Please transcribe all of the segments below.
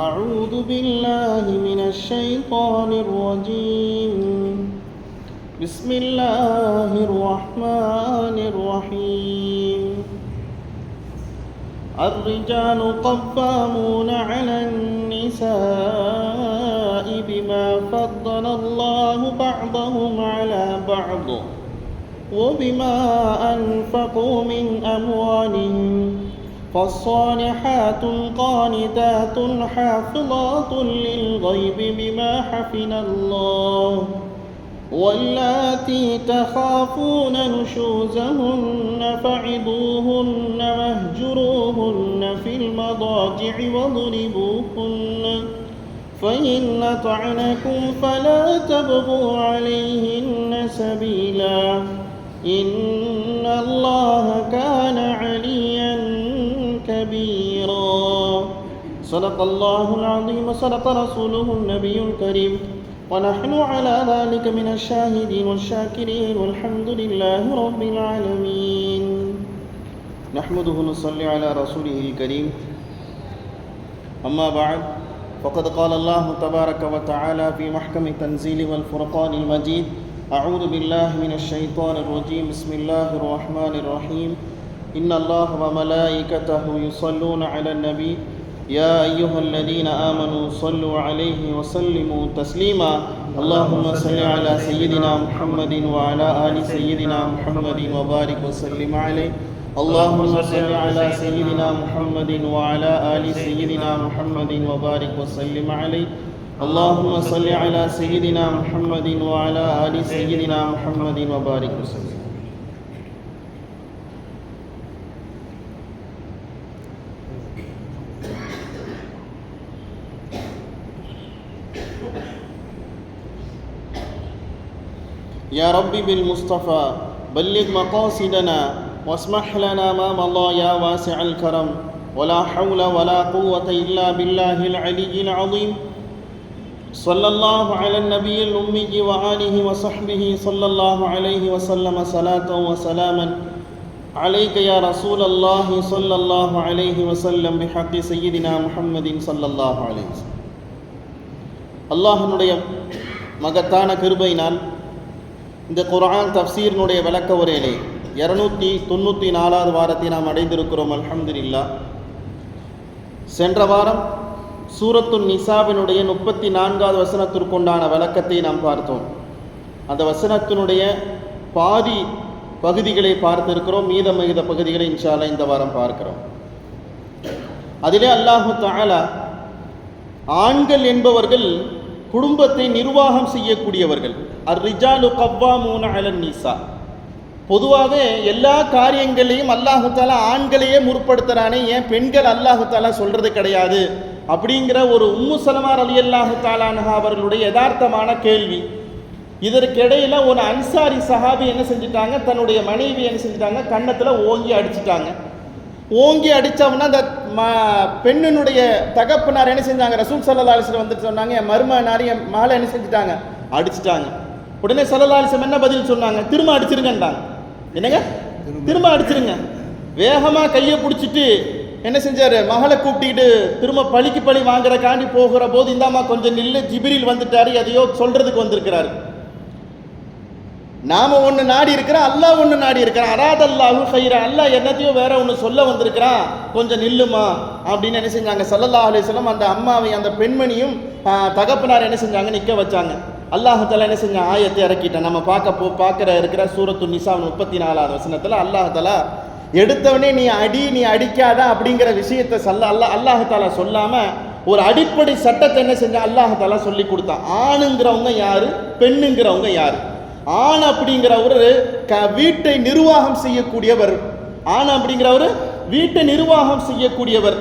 أعوذ بالله من الشيطان الرجيم. بسم الله الرحمن الرحيم. الرجال قوامون على النساء بما فضل الله بعضهم على بعض وبما أنفقوا من أموالهم فالصالحات قانتات حافظات للغيب بما حفظ الله واللاتي تخافون نشوزهن فعظوهن واهجروهن في المضاجع واضربوهن فإن أطعنكم فلا تبغوا عليهن سبيلا إن الله كان عليا كبيرا. صدق الله العظيم وصدق رسوله النبي الكريم ونحن على ذلك من الشاهدين والشاكرين والحمد لله رب العالمين. نحمده ونصلي على رسوله الكريم. أما بعد فقد قال الله تبارك وتعالى في محكم التنزيل والفرقان المجيد: أعوذ بالله من الشيطان الرجيم. بسم الله الرحمن الرحيم. إن الله وملائكته يصلون على النبي يا أيها الذين آمنوا صلوا عليه وسلموا تسليما. اللهم صل على سيدنا محمد وعلى آل سيدنا محمد وبارك وسلم عليه. اللهم صل على سيدنا محمد وعلى آل سيدنا محمد وبارك وسلم عليه. اللهم صل على سيدنا محمد وعلى آل سيدنا محمد وبارك وسلم. يا ربي بالمصطفى بلغ مقاصدنا واسمح لنا ما مضى يا واسع الكرم ولا حول ولا قوة إلا بالله العلي العظيم. صلى الله على النبي الأمي وآله وصحبه صلى الله عليه وسلم صلاة وسلاما عليك يا رسول الله صلى الله عليه وسلم بحق سيدنا محمد صلى الله عليه وسلم. அல்லாஹ்வுடைய மகத்தான கிருபையினால் இந்த குர்ஆன் தஃப்சீரினுடைய விளக்க உரையிலே 294வது வாரத்தை நாம் அடைந்திருக்கிறோம். அல்ஹம்துலில்லாஹ். சென்ற வாரம் சூரத்துன் நிசாவினுடைய 34வது வசனத்திற்குண்டான விளக்கத்தை நாம் பார்த்தோம். அந்த வசனத்தினுடைய பாதி பகுதிகளை பார்த்திருக்கிறோம். மீத பகுதிகளை இன்ஷா அல்லாஹ் இந்த வாரம் பார்க்கிறோம். அதிலே அல்லாஹு தஆலா ஆண்கள் என்பவர்கள் குடும்பத்தை நிர்வாகம் செய்யக்கூடியவர்கள். அர்-ரிஜாலு கவ்வாமூன அலன் நிசா. பொதுவாக எல்லா காரியங்களையும் அல்லாஹு தஆலா ஆண்களையே முற்படுத்துறானே, ஏன் பெண்கள் அல்லாஹு தஆலா சொல்றது கிடையாது அப்படிங்கிற ஒரு உம்மு சலமா ரலியல்லாஹு தஆலா அன்ஹா அவர்களுடைய யதார்த்தமான கேள்வி. இதற்கிடையில் ஒரு அன்சாரி சஹாபி என்ன செஞ்சிட்டாங்க, தன்னுடைய மனைவி என்ன செஞ்சிட்டாங்க, கன்னத்தில் ஓங்கி அடிச்சிட்டாங்க. ஓங்கி அடித்தவொன்னா அந்த பெண்ணினுடைய தகப்பனார் என்ன செஞ்சாங்க, ரசூல் ஸல்லல்லாஹு அலைஹி வஸல்லம் வந்துட்டு சொன்னாங்க, என் மருமகனார் என் மகளை என்ன செஞ்சிட்டாங்க, அடிச்சிட்டாங்க. உடனே ஸல்லல்லாஹு அலைஹி வஸல்லம் என்ன பதில் சொன்னாங்க, திரும்ப அடிச்சிருங்கன்றாங்க. என்னங்க, திரும்ப அடிச்சிருங்க. வேகமாக கையை பிடிச்சிட்டு என்ன செஞ்சார், மகளை கூப்பிட்டுக்கிட்டு திரும்ப பழிக்கு பழி வாங்குறக்காண்டி போகிற போது, இந்தாம்மா கொஞ்சம் நில்லு, ஜிப்ரீல் வந்துட்டாரு, எதையோ சொல்றதுக்கு வந்திருக்கிறாரு. நாம ஒன்று நாடி இருக்கிறோம், அல்லாஹ் ஒன்று நாடி இருக்கிறான். அராதல்லாஹு கைரா, அல்லாஹ் என்னத்தையோ வேற ஒன்று சொல்ல வந்திருக்கிறான், கொஞ்சம் நில்லுமா அப்படின்னு என்ன செஞ்சாங்க, ஸல்லல்லாஹு அலைஹி வஸல்லம் அந்த அம்மாவை, அந்த பெண்மணியும் தகப்பனார் என்ன செஞ்சாங்க, நிற்க வச்சாங்க. அல்லாஹ் தஆலா என்ன செஞ்சாங்க, ஆயத்தை இறக்கிட்டான். நம்ம பார்க்குற இருக்கிற சூரத்துன் நிசா 34வது வசனத்தில் அல்லாஹ் தஆலா எடுத்தவனே நீ அடி நீ அடிக்காதா அப்படிங்கிற விஷயத்தை அல்லாஹ் தஆலா சொல்லாம ஒரு அடிப்படை சட்டத்தை என்ன செஞ்சா அல்லாஹ் தஆலா சொல்லி கொடுத்தான். ஆணுங்கிறவங்க யாரு, பெண்ணுங்கிறவங்க யாரு. ஆண் அப்படிங்கிறவர் வீட்டை நிர்வாகம் செய்யக்கூடியவர். ஆண் அப்படிங்கிறவர் வீட்டை நிர்வாகம் செய்யக்கூடியவர்.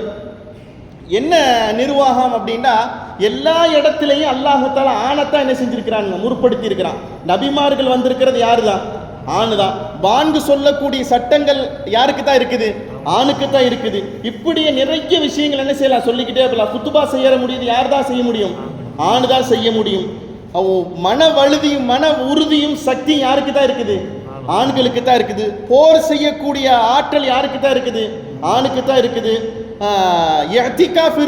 என்ன நிர்வாகம் அப்படின்னா, எல்லா இடத்திலையும் அல்லாஹ் தஆலா ஆணைத்தான் என்ன செஞ்சிருக்கிறாங்க, முற்படுத்தி இருக்கிறான். நபிமார்கள் வந்திருக்கிறது யாரு தான், ஆணு தான். பாங்கு சொல்லக்கூடிய சட்டங்கள் யாருக்கு தான் இருக்குது, ஆணுக்கு தான் இருக்குது. இப்படியே நிறைய விஷயங்கள் என்ன செய்யலாம், சொல்லிக்கிட்டே இருக்கலாம். குத்துபா செய்ய முடியுது, யார் தான் செய்ய முடியும், ஆணு தான் செய்ய முடியும். மன வலுதியும் மன உறுதியும் சக்தியும் யாருக்கு தான் இருக்குது, ஆண்களுக்கு தான் இருக்குது. போர் செய்யக்கூடிய ஆற்றல் யாருக்கு தான் இருக்குது, ஆணுக்கு தான் இருக்குது. இஅ்திகாஃப்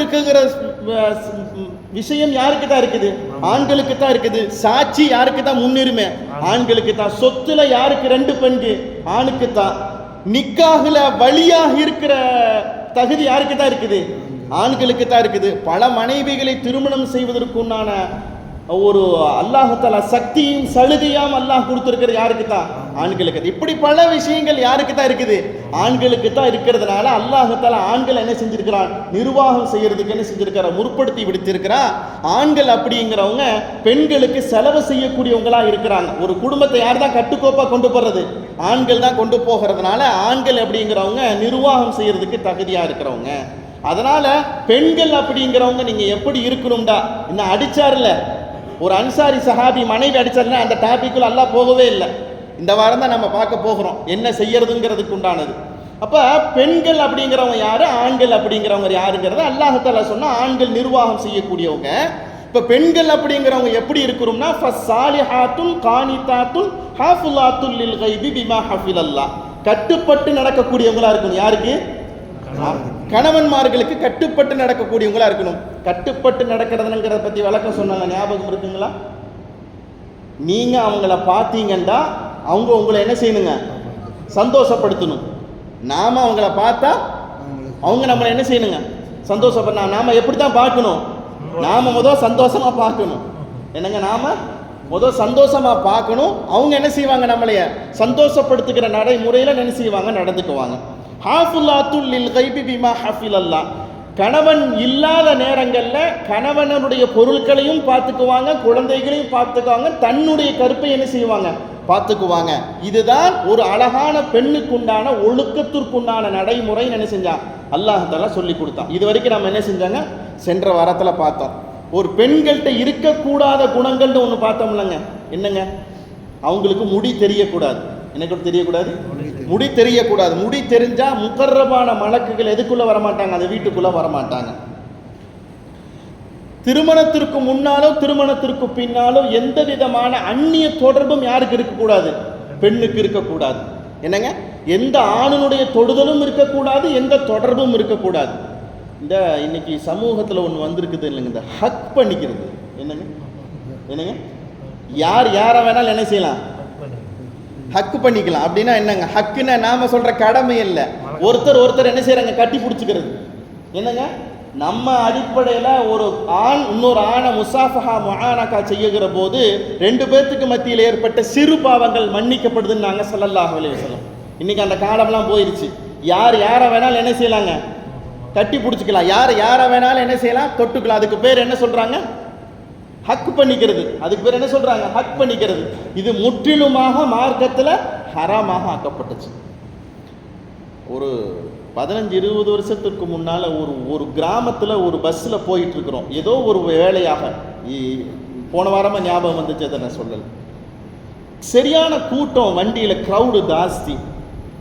விஷயம் யாருக்கு தான் இருக்குது? ஆண்களுக்கு தான் இருக்குது. சாட்சி யாருக்கு தான் முன்னுரிமை? ஆண்களுக்கு தான். சொத்துல யாருக்கு 2 பங்கு? ஆணுக்கு தான். நிக்காஹ்ல வலியாக இருக்கிற தகுதி யாருக்கு தான் இருக்குது? ஆண்களுக்கு தான் இருக்குது. பல மனைவிகளை திருமணம் செய்வதற்குண்டான ஒரு அல்லாஹ் தஆலா சக்தியும் சலுகையாம் அல்லாஹ் கொடுத்திருக்கிறது யாருக்கு தான்? ஆண்களுக்கு. இப்படி பல விஷயங்கள் யாருக்கு தான் இருக்குது? ஆண்களுக்கு தான் இருக்கிறதுனால அல்லாஹ் தஆலா ஆண்கள் என்ன செஞ்சிருக்கிறான்? நிர்வாகம் செய்யறதுக்கு என்ன செஞ்சிருக்கிறார்? முற்படுத்தி விடுத்திருக்கிறார். ஆண்கள் அப்படிங்கிறவங்க பெண்களுக்கு செலவு செய்யக்கூடியவங்களா இருக்கிறாங்க. ஒரு குடும்பத்தை யார் தான் கட்டுக்கோப்பா கொண்டு போறது? ஆண்கள் தான் கொண்டு போகிறதுனால ஆண்கள் அப்படிங்கிறவங்க நிர்வாகம் செய்யறதுக்கு தகுதியா இருக்கிறவங்க. அதனால பெண்கள் அப்படிங்கிறவங்க நீங்க எப்படி இருக்கணும்டா? இன்னும் அடிச்சார்ல ஒரு அன்சாரி சஹாபி மனைவி அடிச்சாருன்னா அந்த டாபிக்குள்ள அல்லாஹ் போகவே இல்லை. இந்த வாரம் தான் நம்ம பார்க்க போகிறோம் என்ன செய்யறதுங்கிறதுக்கு உண்டானது. அப்ப பெண்கள் அப்படிங்கிறவங்க யாரு, ஆண்கள் அப்படிங்கிறவங்க யாருங்கிறத அல்லாஹ் தஆலா சொன்னா ஆண்கள் நிர்வாகம் செய்யக்கூடியவங்க. இப்ப பெண்கள் அப்படிங்கிறவங்க எப்படி இருக்கணும்னா ஃபஸாலிஹாத்துன் கானிதாத்துன் ஹாஃபிலாத்துல் லில் கைபி பிமா ஹஃபிலல்லாஹ், கட்டுப்பட்டு நடக்கக்கூடியவங்களா இருக்கணும். யாருக்கு? கணவன்மார்களுக்கு கட்டுப்பட்டு நடக்கக்கூடியவங்களா இருக்கணும். கட்டுப்பட்டு நடக்கிறதுங்கிறத பத்தி விளக்கம் சொன்னாங்க, ஞாபகம் இருக்குங்களா? நீங்க அவங்கள பார்த்தீங்கன்னா அவங்க உங்களை என்ன செய்யணுங்க? சந்தோஷப்படுத்தணும். நாம அவங்கள பார்த்தா அவங்க நம்மளை என்ன செய்யணுங்க? சந்தோஷப்படணும். நாம எப்படி தான் பார்க்கணும்? நாம முதல் சந்தோஷமா பார்க்கணும். என்னங்க? நாம முதல் சந்தோஷமா பார்க்கணும். அவங்க என்ன செய்வாங்க? நம்மளைய சந்தோஷப்படுத்துகிற நடைமுறையில என்ன செய்வாங்க? நடந்துக்குவாங்க. ஹாஃபிலாத்துல் லில் கைபி பிமா ஹஃபிலல்லாஹ், கணவன் இல்லாத நேரங்கள்ல கணவனுடைய பொருட்களையும் பார்த்துக்குவாங்க, குழந்தைகளையும் பார்த்துக்குவாங்க, தன்னுடைய கருப்பை என்ன செய்வாங்க? பார்த்துக்குவாங்க. இதுதான் ஒரு அழகான பெண்ணுக்குண்டான ஒழுக்கத்திற்குண்டான நடைமுறை. என்ன செஞ்சான்? அல்லாஹ் தஆலா சொல்லி கொடுத்தான். இது வரைக்கும் நம்ம என்ன செஞ்சாங்க? சென்ற வாரத்தில் பார்த்தோம். ஒரு பெண்கள்கிட்ட இருக்கக்கூடாத குணங்கள்னு ஒன்று பார்த்தோம்லங்க. என்னங்க? அவங்களுக்கு முடி தெரியக்கூடாது. எனக்கு தெரியக்கூடாது, முடி தெரியக்கூடாது. முடி தெரிஞ்சா முகர்ரபான மலக்குகள் எதுக்குள்ள வரமாட்டாங்க? அந்த வீட்டுக்குள்ள வரமாட்டாங்க. திருமணத்திற்கு முன்னாலோ திருமணத்திற்கு பின்னாலோ எந்த விதமான அந்நிய தொடர்பும் யாருக்கு இருக்கக்கூடாது? பெண்ணுக்கு இருக்கக்கூடாது. என்னங்க? எந்த ஆணுடைய தொடுதலும் இருக்கக்கூடாது, எந்த தொடர்பும் இருக்கக்கூடாது. இந்த இன்னைக்கு சமூகத்தில் ஒன்று வந்திருக்குது இல்லைங்க, இந்த ஹக் பண்ணிக்கிறது. என்னங்க? என்னங்க? யார் யாரை வேணாலும் என்ன செய்யலாம்? ஹக்கு பண்ணிக்கலாம். அப்படின்னா என்னங்க? ஹக்குன்னா நாம சொல்ற கடமை இல்லை. ஒருத்தர் என்ன செய்யறாங்க? கட்டி பிடிச்சிக்கிறது. என்னங்க? நம்ம அடிப்படையில் ஒரு ஆண் இன்னொரு ஆணை முசாஃபஹா முஆனகா செய்யுகிற போது 2 பேர்த்துக்கு மத்தியில் ஏற்பட்ட சிறு பாவங்கள் மன்னிக்கப்படுதுன்னு நாங்கள் ஸல்லல்லாஹு அலைஹி வஸல்லம். இன்னைக்கு அந்த காலம்லாம் போயிருச்சு. யார் யாரை வேணாலும் என்ன செய்யலாங்க? கட்டி பிடிச்சிக்கலாம். யாரை வேணாலும் என்ன செய்யலாம்? தொட்டுக்கலாம். அதுக்கு பேர் என்ன சொல்றாங்க? ஹக் பண்ணிக்கிறது. அதுக்கு பேர் என்ன சொல்றாங்க? ஹக் பண்ணிக்கிறது. இது முற்றிலுமாக மார்க்கத்தில் ஹராமாக ஆக்கப்பட்டுச்சு. ஒரு 15-20 வருஷத்துக்கு முன்னால் ஒரு கிராமத்தில் ஒரு பஸ்ஸில் போயிட்டு இருக்கிறோம். ஏதோ ஒரு வேலையாக, போன வாரமாக ஞாபகம் வந்துச்சு, அதை நான் சொல்லலை. சரியான கூட்டம், வண்டியில் க்ரௌடு ஜாஸ்தி.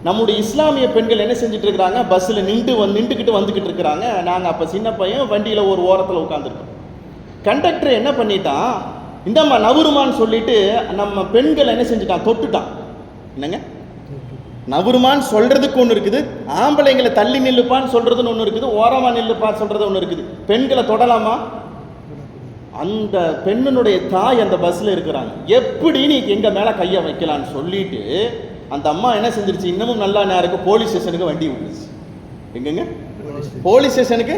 நம்முடைய இஸ்லாமிய பெண்கள் என்ன செஞ்சுட்டு இருக்கிறாங்க? பஸ்ஸில் நின்றுக்கிட்டு வந்துக்கிட்டு இருக்கிறாங்க. நாங்கள் அப்போ சின்ன பையன் வண்டியில் ஒரு ஓரத்தில் உட்காந்துருக்கோம். கண்டக்டர் என்ன பண்ணிட்டான்? இந்தம்மா நவருமான்னு சொல்லிட்டு நம்ம பெண்கள் என்ன செஞ்சுட்டான்? தொட்டுட்டான். என்னங்க? நவருமான்னு சொல்றதுக்கு ஒன்று இருக்குது, ஆம்பளைங்களை தள்ளி நில்லுப்பான்னு சொல்றதுன்னு ஒன்று இருக்குது, ஓரமா நில்லுப்பான்னு சொல்றது ஒன்று இருக்குது. பெண்களை தொடலாமா? அந்த பெண்ணினுடைய தாய் அந்த பஸ்ல இருக்கிறாங்க. எப்படி நீ எங்க மேல கையை வைக்கலான்னு சொல்லிட்டு அந்த அம்மா என்ன செஞ்சிருச்சு? இன்னமும் நல்லா நேரம் போலீஸ் ஸ்டேஷனுக்கு வண்டி விட்டுருச்சு. எங்கங்க? போலீஸ் ஸ்டேஷனுக்கு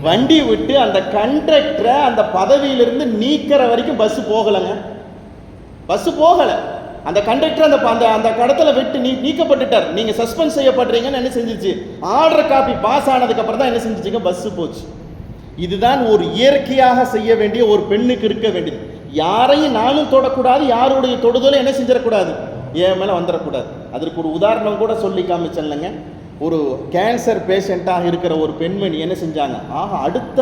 வண்டி விட்டு அந்த கண்டக்டரை அந்த பதவியிலிருந்து நீக்கிற வரைக்கும் பஸ் போகலைங்க. பஸ் போகலை. அந்த கண்டக்டர் அந்த கடத்தில் விட்டு நீக்கப்பட்டுட்டார். நீங்க சஸ்பெண்ட் செய்யப்படுறீங்கன்னு என்ன செஞ்சிச்சு? ஆர்டர் காப்பி பாஸ் ஆனதுக்கு அப்புறம் தான் என்ன செஞ்சிச்சுங்க? பஸ் போச்சு. இதுதான் ஒரு இயற்கையாக செய்ய வேண்டிய ஒரு பெண்ணுக்கு இருக்க வேண்டியது. யாரையும் நானும் தொடக்கூடாது, யாருடைய தொடுதலும் என்ன செஞ்சிடக்கூடாது? என் மேலே வந்துடக்கூடாது. அதற்கு ஒரு உதாரணம் கூட சொல்லி காமிச்சேன்லங்க. ஒரு கேன்சர் பேஷண்ட்டாக இருக்கிற ஒரு பெண்மணி என்ன செஞ்சாங்க? அடுத்த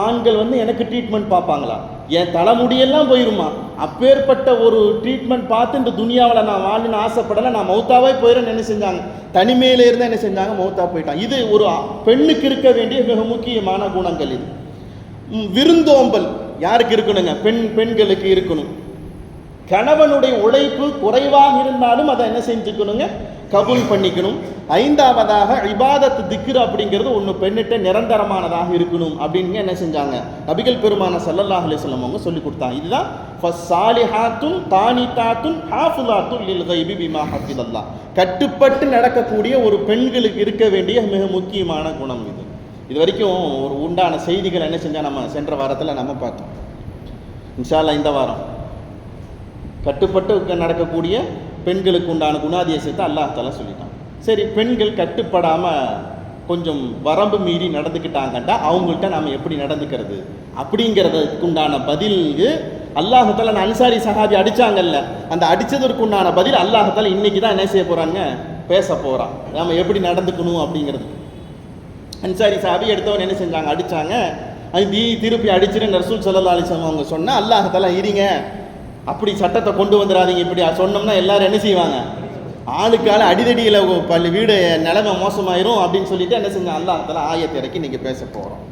ஆண்கள் எனக்கு ட்ரீட்மெண்ட் பார்ப்பாங்களா? என் தலைமுடியெல்லாம் போயிருமா? அப்பேற்பட்ட ஒரு ட்ரீட்மெண்ட் பார்த்து இந்த துனியாவில் நான் வாழணும்னு ஆசைப்படலை, நான் மௌத்தாவே போயிடுறேன்னு என்ன செஞ்சாங்க? தனிமையில இருந்து என்ன செஞ்சாங்க? மௌத்தா போயிட்டாங்க. இது ஒரு பெண்ணுக்கு இருக்க வேண்டிய மிக முக்கியமான குணங்கள். இது விருந்தோம்பல் யாருக்கு இருக்கணுங்க? பெண்களுக்கு இருக்கணும். கணவனுடைய உழைப்பு குறைவாக இருந்தாலும் அதை என்ன செஞ்சுக்கணுங்க? கபூல் பண்ணிக்கணும். ஐந்தாவதாக இபாதத் திக்ர் அப்படிங்கிறது ஒன்று பெண்ணிட்ட நிரந்தரமானதாக இருக்கணும் அப்படின்னு என்ன செஞ்சாங்க, நபிகள் பெருமான ஸல்லல்லாஹு அலைஹி வஸல்லம் அவங்க சொல்லி கொடுத்தாங்க. இதுதான் ஃபஸ்ஸாலிஹாத்துன் தானிதாத்துன் ஹாஃபிலாத்துன் லில் கைபி பிமா ஹஃபிதல்லாஹ். கட்டுப்பட்டு நடக்கக்கூடிய ஒரு பெண்களுக்கு இருக்க வேண்டிய மிக முக்கியமான குணம் இது. இது வரைக்கும் ஒரு உண்டான செய்திகள் என்ன செஞ்சால் நம்ம சென்ற வாரத்தில் நம்ம பார்த்தோம். இன்ஷா அல்லாஹ் இந்த வாரம் கட்டுப்பட்டு நடக்கக்கூடிய பெண்களுக்கு உண்டான குணாதிசயத்தை அல்லாஹ் தஆலா சொல்லிட்டான். சரி, பெண்கள் கட்டுப்படாமல் கொஞ்சம் வரம்பு மீறி நடந்துக்கிட்டாங்கன்னா அவங்கள்ட்ட நாம் எப்படி நடந்துக்கிறது அப்படிங்கிறதுக்கு உண்டான பதில் அல்லாஹ் தஆலா அன்சாரி சஹாபி அடித்தாங்கல்ல, அந்த அடித்ததற்கு உண்டான பதில் அல்லாஹ் தஆலா இன்னைக்கு தான் என்ன செய்ய போகிறாங்க, பேச போகிறான். நாம் எப்படி நடந்துக்கணும் அப்படிங்கிறது. அன்சாரி சஹாபி எடுத்தவன் என்ன செஞ்சாங்க, அடித்தாங்க. அது திருப்பி அடிச்சுட்டு ரசூல் ஸல்லல்லாஹு அலைஹி வஸல்லம் அவங்க சொன்னால் அல்லாஹ் தஆலா இருங்க, அப்படி சட்டத்தை கொண்டு வந்துடாதீங்க, இப்படி சொன்னோம்னா எல்லாரும் என்ன செய்வாங்க, ஆளுக்கு ஆள் அடிதடியில் பள்ளி வீடு நிலைமை மோசமாயிரும் அப்படின்னு சொல்லிட்டு என்ன செஞ்சாங்க, அல்லாஹ் தஆலா ஆயத்தை இறக்கி இன்னைக்கு பேச போகிறோம்.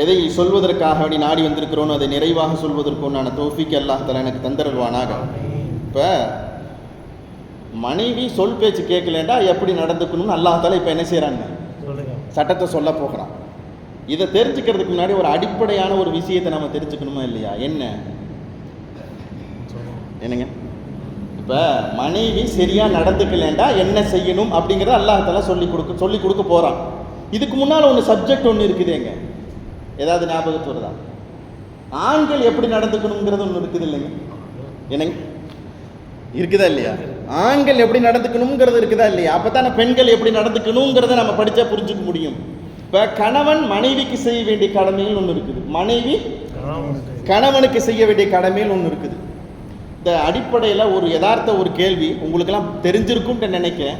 எதை சொல்வதற்காக அப்படி நாடி வந்திருக்கிறோன்னு அதை நிறைவாக சொல்வதற்குண்டான தௌஃபீக் அல்லாஹ் தஆலா எனக்கு தந்தருள்வானாக. இப்போ மனைவி சொல் பேச்சு கேட்கலண்டா எப்படி நடந்துக்கணும்னு அல்லாஹ் தஆலா இப்போ என்ன செய்கிறாங்க, சட்டத்தை சொல்ல போகிறான். இதை தெரிஞ்சுக்கிறதுக்கு முன்னாடி ஒரு அடிப்படையான ஒரு விஷயத்தை நம்ம தெரிஞ்சுக்கணுமா இல்லையா? என்னங்க, இப்போ மனைவி சரியாக நடந்துக்கலண்டா என்ன செய்யணும் அப்படிங்கிறத அல்லாஹ் தஆலா சொல்லி கொடுக்க போகிறான். இதுக்கு முன்னால் ஒன்று சப்ஜெக்ட் ஒன்று இருக்குதுங்க, ஏதாவது ஞாபகத்து வருதா? ஆண்கள் எப்படி நடந்துக்கணுங்கிறது ஒன்று இருக்குது இல்லைங்க, என்னங்க இருக்குதா இல்லையா? ஆண்கள் எப்படி நடந்துக்கணுங்கிறது இருக்குதா இல்லையா? அப்போ தானே பெண்கள் எப்படி நடந்துக்கணுங்கிறத நம்ம படித்தா புரிஞ்சுக்க முடியும். இப்போ கணவன் மனைவிக்கு செய்ய வேண்டிய கடமைகள் ஒன்று இருக்குது, மனைவி கணவனுக்கு செய்ய வேண்டிய கடமைகள் ஒன்று இருக்குது. இந்த அடிப்படையில் ஒரு யதார்த்த ஒரு கேள்வி உங்களுக்கெல்லாம் தெரிஞ்சிருக்கும்னு நினைக்கிறேன்.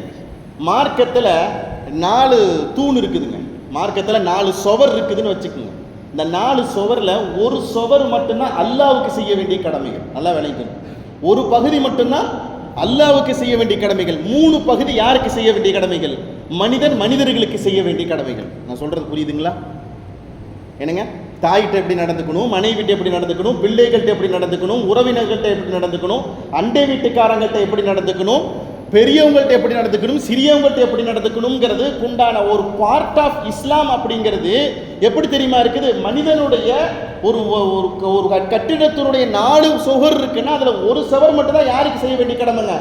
மார்க்கத்தில் 4 தூண் இருக்குதுங்க, மார்க்கத்தில் 4 சுவர் இருக்குதுன்னு வச்சுக்கோங்க. இந்த 4 சுவரில் ஒரு சுவர் மட்டும்தான் அல்லாஹ்வுக்கு செய்ய வேண்டிய கடமைகள், நல்லா விளைக்கணும். ஒரு பகுதி மட்டும்தான் அல்லாஹ்வுக்கு செய்ய வேண்டிய கடமைகள், 3 பகுதி யாருக்கு செய்ய வேண்டிய கடமைகள், மனிதர்களுக்கு செய்ய வேண்டிய கடமைகள். நான் சொல்றது புரியுதுங்களா? என்னங்க, தாயிட்ட எப்படி நடந்துக்கணும், மனைவிட்ட எப்படி நடந்துக்கணும், பிள்ளைகள்கிட்ட எப்படி நடந்துக்கணும், உறவினர்கள்ட்ட எப்படி நடந்துக்கணும், அண்டை வீட்டுக்காரங்கள்ட்ட எப்படி நடந்துக்கணும், பெரியவங்கள்ட்ட எப்படி நடந்துக்கணும், சிறியவங்கள்ட்ட எப்படி நடந்துக்கணுங்கிறது உண்டான ஒரு பார்ட் ஆஃப் இஸ்லாம். அப்படிங்கிறது எப்படி தெரியுமா இருக்குது, மனிதனுடைய ஒரு ஒரு கட்டிடத்தினுடைய 4 சுவர் இருக்குன்னா அதில் ஒரு சுவர் மட்டும் தான் யாருக்கு செய்ய வேண்டிய கடமைங்க,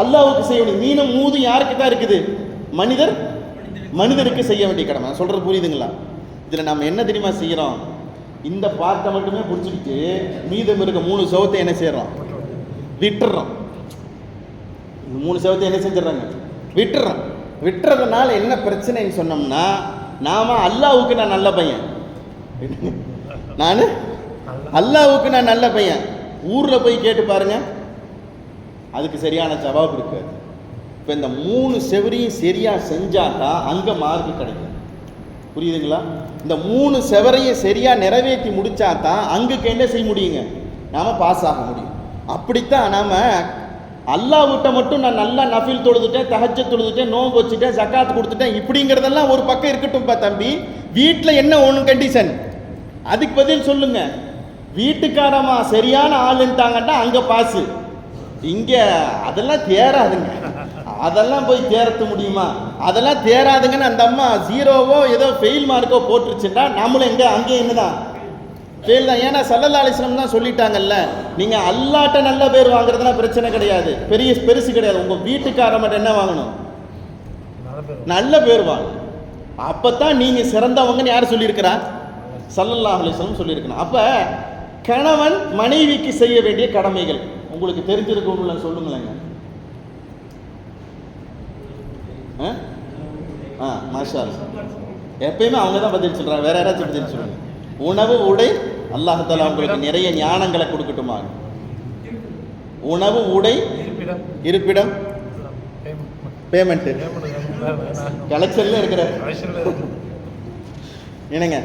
அல்லாஹ்வுக்கு செய்ய வேண்டிய. மீனம் மூது யாருக்கு தான் இருக்குது, மனிதருக்கு செய்ய வேண்டிய கடமை. சொல்றது புரியுதுங்களா? இதில் நம்ம என்ன தெரியுமா செய்கிறோம், இந்த பார்ட்டை மட்டுமே பிடிச்சிக்கிட்டு மீதம் இருக்க 3 சுவத்தை என்ன செய்கிறோம், விட்டுறோம். 3 சுவத்தை என்ன செஞ்சிடறாங்க, விட்டுறோம். விட்டுறதுனால என்ன பிரச்சனைன்னு சொன்னோம்னா, நாம அல்லாஹ்வுக்கு நான் நல்ல பையன், நான் அல்லாஹ்வுக்கு நான் நல்ல பையன், ஊரில் போய் கேட்டு பாருங்க, அதுக்கு சரியான ஜவாப் இருக்காது. இப்போ இந்த 3 செவரையும் சரியாக செஞ்சால் தான் அங்கே மார்க் கிடைக்கும். புரியுதுங்களா? இந்த 3 செவரையும் சரியாக நிறைவேற்றி முடித்தா தான் அங்குக்கு என்ன செய்ய முடியுங்க, நாம் பாஸ் ஆக முடியும். அப்படித்தான் நாம் அல்லாஹ்விட்ட மட்டும் நான் நல்லா நஃபில் தொழுதுட்டேன், தஹஜ்ஜத் தொழுதுட்டேன், நோன்பு வச்சுட்டேன், ஜக்காத் கொடுத்துட்டேன், இப்படிங்கிறதெல்லாம் ஒரு பக்கம் இருக்கட்டும்ப்பா தம்பி. வீட்டில் என்ன ஒன்று கண்டிஷன், அதுக்கு பதில் சொல்லுங்க. வீட்டுக்காரமா சரியான ஆளுன்ட்டாங்கன்னா அங்கே பாஸு, இங்கே அதெல்லாம் தேராதுங்க, அதெல்லாம் போய் தேரத்து முடியுமா, அதெல்லாம் தேராதுங்கன்னு அந்த அம்மா 0வோ ஏதோ ஃபெயில் மார்க்கோ போட்டுருச்சுன்னா நம்மளும் எங்கே அங்கே என்னதான் ஃபெயில் தான். ஏன்னா ஸல்லல்லாஹு அலைஹி வஸல்லம் தான் சொல்லிட்டாங்கல்ல, நீங்கள் அல்லாட்ட நல்ல பேர் வாங்குறதுலாம் பிரச்சனை கிடையாது, பெருசு கிடையாது. உங்கள் வீட்டுக்காரம்கிட்ட என்ன வாங்கணும், நல்ல பேர் வாங்கணும். அப்போ தான் நீங்கள் சிறந்தவங்கன்னு யார் சொல்லியிருக்கிறா, ஸல்லல்லாஹு அலைஹி வஸல்லம் சொல்லியிருக்கணும். அப்போ கணவன் மனைவிக்கு செய்ய வேண்டிய கடமைகள் உங்களுக்கு தெரிஞ்சிருக்கும்ல, சொல்லுங்களேங்க. மாஷா அல்லாஹ், எப்பயுமே அவங்க தான் பதில் சொல்கிறாங்க, வேற யாராச்சும் பதில் சொல்லுங்க. உணவு உடை, அல்லாஹ் தஆலா உங்களுக்கு நிறைய ஞானங்களை கொடுக்கட்டுமா. உணவு உடை இருப்பிடம் பேமெண்ட் கலெக்ஷன்ல இருக்கிற என்னங்க,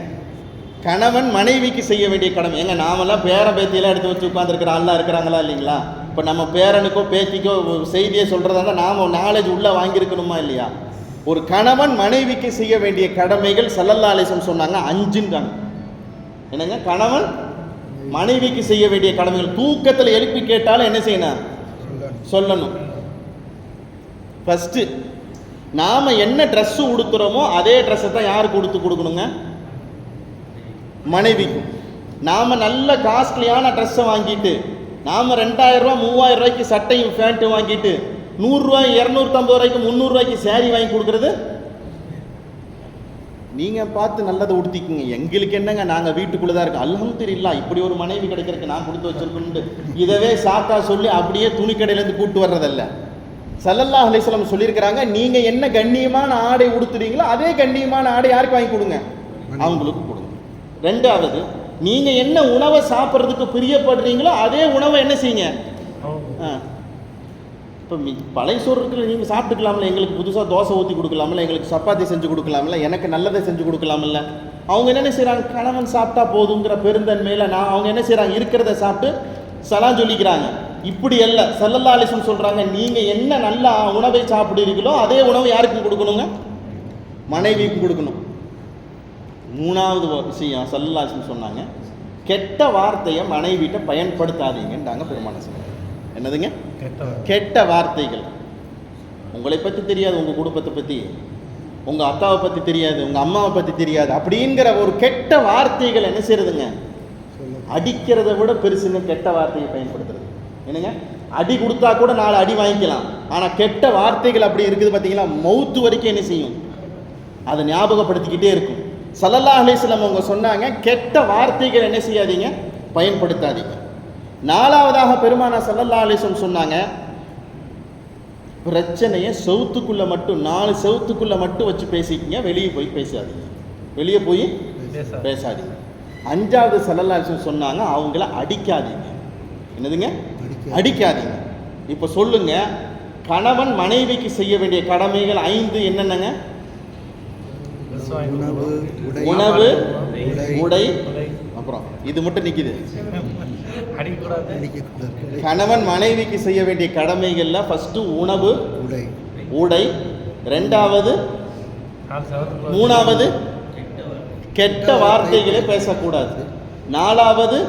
கணவன் மனைவிக்கு செய்ய வேண்டிய கடமை. எங்க நாமெல்லாம் பேரன் பேத்தியெல்லாம் எடுத்து வச்சு உட்காந்துருக்கிற ஆள்லாம் இருக்கிறாங்களா இல்லைங்களா? இப்போ நம்ம பேரனுக்கோ பேத்திக்கோ செய்தியை சொல்கிறதா இருந்தால் நாம் நாலேஜ் உள்ளே வாங்கியிருக்கணுமா இல்லையா? ஒரு கணவன் மனைவிக்கு செய்ய வேண்டிய கடமைகள் ஸல்லல்லாஹு அலைஹி வஸல்லம் சொன்னாங்க 5ன்றாங்க. என்னங்க, கணவன் மனைவிக்கு செய்ய வேண்டிய கடமைகள். தூக்கத்தில் எழுப்பி கேட்டாலும் என்ன செய்யணும், சொல்லணும். ஃபஸ்ட்டு நாம் என்ன ட்ரெஸ்ஸு உடுத்துகிறோமோ அதே ட்ரெஸ்ஸை தான் யாருக்கு கொடுக்கணுங்க? மனைவிக்கும். நாம் நல்ல காஸ்ட்லியான ட்ரெஸ்ஸை வாங்கிட்டு நாம் 2000 ரூபா 3000 ரூபாய்க்கு சட்டையும் ஃபேண்ட்டும் வாங்கிட்டு 100 ரூபாய் 250 ரூபாய்க்கு 300 ரூபாய்க்கு சேரீ வாங்கி கொடுக்குறது நீங்கள் பார்த்து நல்லதை உடுத்திக்குங்க. எங்களுக்கு என்னங்க, நாங்கள் வீட்டுக்குள்ளே தான் இருக்கோம். அல்ஹம்துலில்லாஹ் இப்படி ஒரு மனைவி கிடைக்கிறதுக்கு நான் கொடுத்து வச்சிருக்கணும்னு இதவே சாக்கா சொல்லி அப்படியே துணி கடையிலேருந்து கூட்டு வர்றதல்ல. ஸல்லல்லாஹு அலைஹி வஸல்லம் சொல்லியிருக்கிறாங்க, நீங்கள் என்ன கண்ணியமான ஆடை உடுத்துறீங்களோ அதே கண்ணியமான ஆடை யாருக்கு வாங்கி கொடுங்க? அவங்களுக்கு கொடுங்க. ரெண்டாவது, நீங்கள் என்ன உணவை சாப்பிட்றதுக்கு பிரியப்படுறீங்களோ அதே உணவை என்ன செய்யுங்க? இப்போ பழைய சோறு இருக்கிற நீங்கள் சாப்பிட்டுக்கலாம்ல, எங்களுக்கு புதுசாக தோசை ஊற்றி கொடுக்கலாம்ல, எங்களுக்கு சப்பாத்தி செஞ்சு கொடுக்கலாம்ல, எனக்கு நல்லதை செஞ்சு கொடுக்கலாம்ல. அவங்க என்ன செய்கிறாங்க? கணவன் சாப்பிட்டா போதுங்கிற பெருந்தன்மையில் அவங்க என்ன செய்கிறாங்க? இருக்கிறத சாப்பிட்டு சலாம் சொல்லிக்கிறாங்க. இப்படி அல்ல. ஸல்லல்லாஹு அலைஹி வஸல்லம் சொல்கிறாங்க, நீங்கள் என்ன நல்ல உணவை சாப்பிடுறீங்களோ அதே உணவு யாருக்கும் கொடுக்கணுங்க? மனைவிக்கும் கொடுக்கணும். மூணாவது விஷயம் ஸல்லல்லாஹு அலைஹி வஸல்லம் சொன்னாங்க, கெட்ட வார்த்தையை மனைவிட்ட பயன்படுத்தாதீங்கன்றாங்க பெருமானார் ஸல்லல்லாஹு அலைஹி வஸல்லம். என்னதுங்க? கெட்ட வார்த்தைகள். உங்களை பற்றி தெரியாது, உங்கள் குடும்பத்தை பற்றி, உங்கள் அத்தாவை பற்றி தெரியாது, உங்கள் அம்மாவை பற்றி தெரியாது, அப்படிங்கிற ஒரு கெட்ட வார்த்தைகள் என்ன செய்யறதுங்க? அடிக்கிறத விட பெருசுங்க கெட்ட வார்த்தையை பயன்படுத்துறது. என்னங்க, அடி கொடுத்தா கூட 4 அடி வாங்கிக்கலாம். ஆனால் கெட்ட வார்த்தைகள் அப்படி இருக்குது பார்த்தீங்களா, மௌத்து வரைக்கும் என்ன செய்யும்? அதை ஞாபகப்படுத்திக்கிட்டே இருக்கும். ஸல்லல்லாஹு அலைஹி வஸல்லம் அவங்க சொன்னாங்க, கெட்ட வார்த்தைகள் என்ன செய்யாதீங்க? பயன்படுத்தாதீங்க. நாலாவதாக பெருமானார் ஸல்லல்லாஹு அலைஹி வஸல்லம் சொன்னாங்க, பிரச்சனையை செவுத்துக்குள்ளே மட்டும் 4 செவுத்துக்குள்ளே மட்டும் வச்சு பேசிக்கிங்க, வெளியே போய் பேசாதீங்க. வெளியே போய் பேசாதீங்க. 5வது ஸல்லல்லாஹு அலைஹி வஸல்லம் சொன்னாங்க, அவங்கள அடிக்காதீங்க. என்னதுங்க? அடிக்காதீங்க. இப்போ சொல்லுங்க, கணவன் மனைவிக்கு செய்ய வேண்டிய கடமைகள் 5 என்னென்னங்க? உணவு, உடை, அப்புறம் இது மட்டும் நிக்குது. கணவன் மனைவிக்கு செய்ய வேண்டிய கடமைகள்ல ஃபர்ஸ்ட் உணவு, உடை, 2வது, 3வது கெட்ட வார்த்தைகளை பேசக்கூடாது, 4வது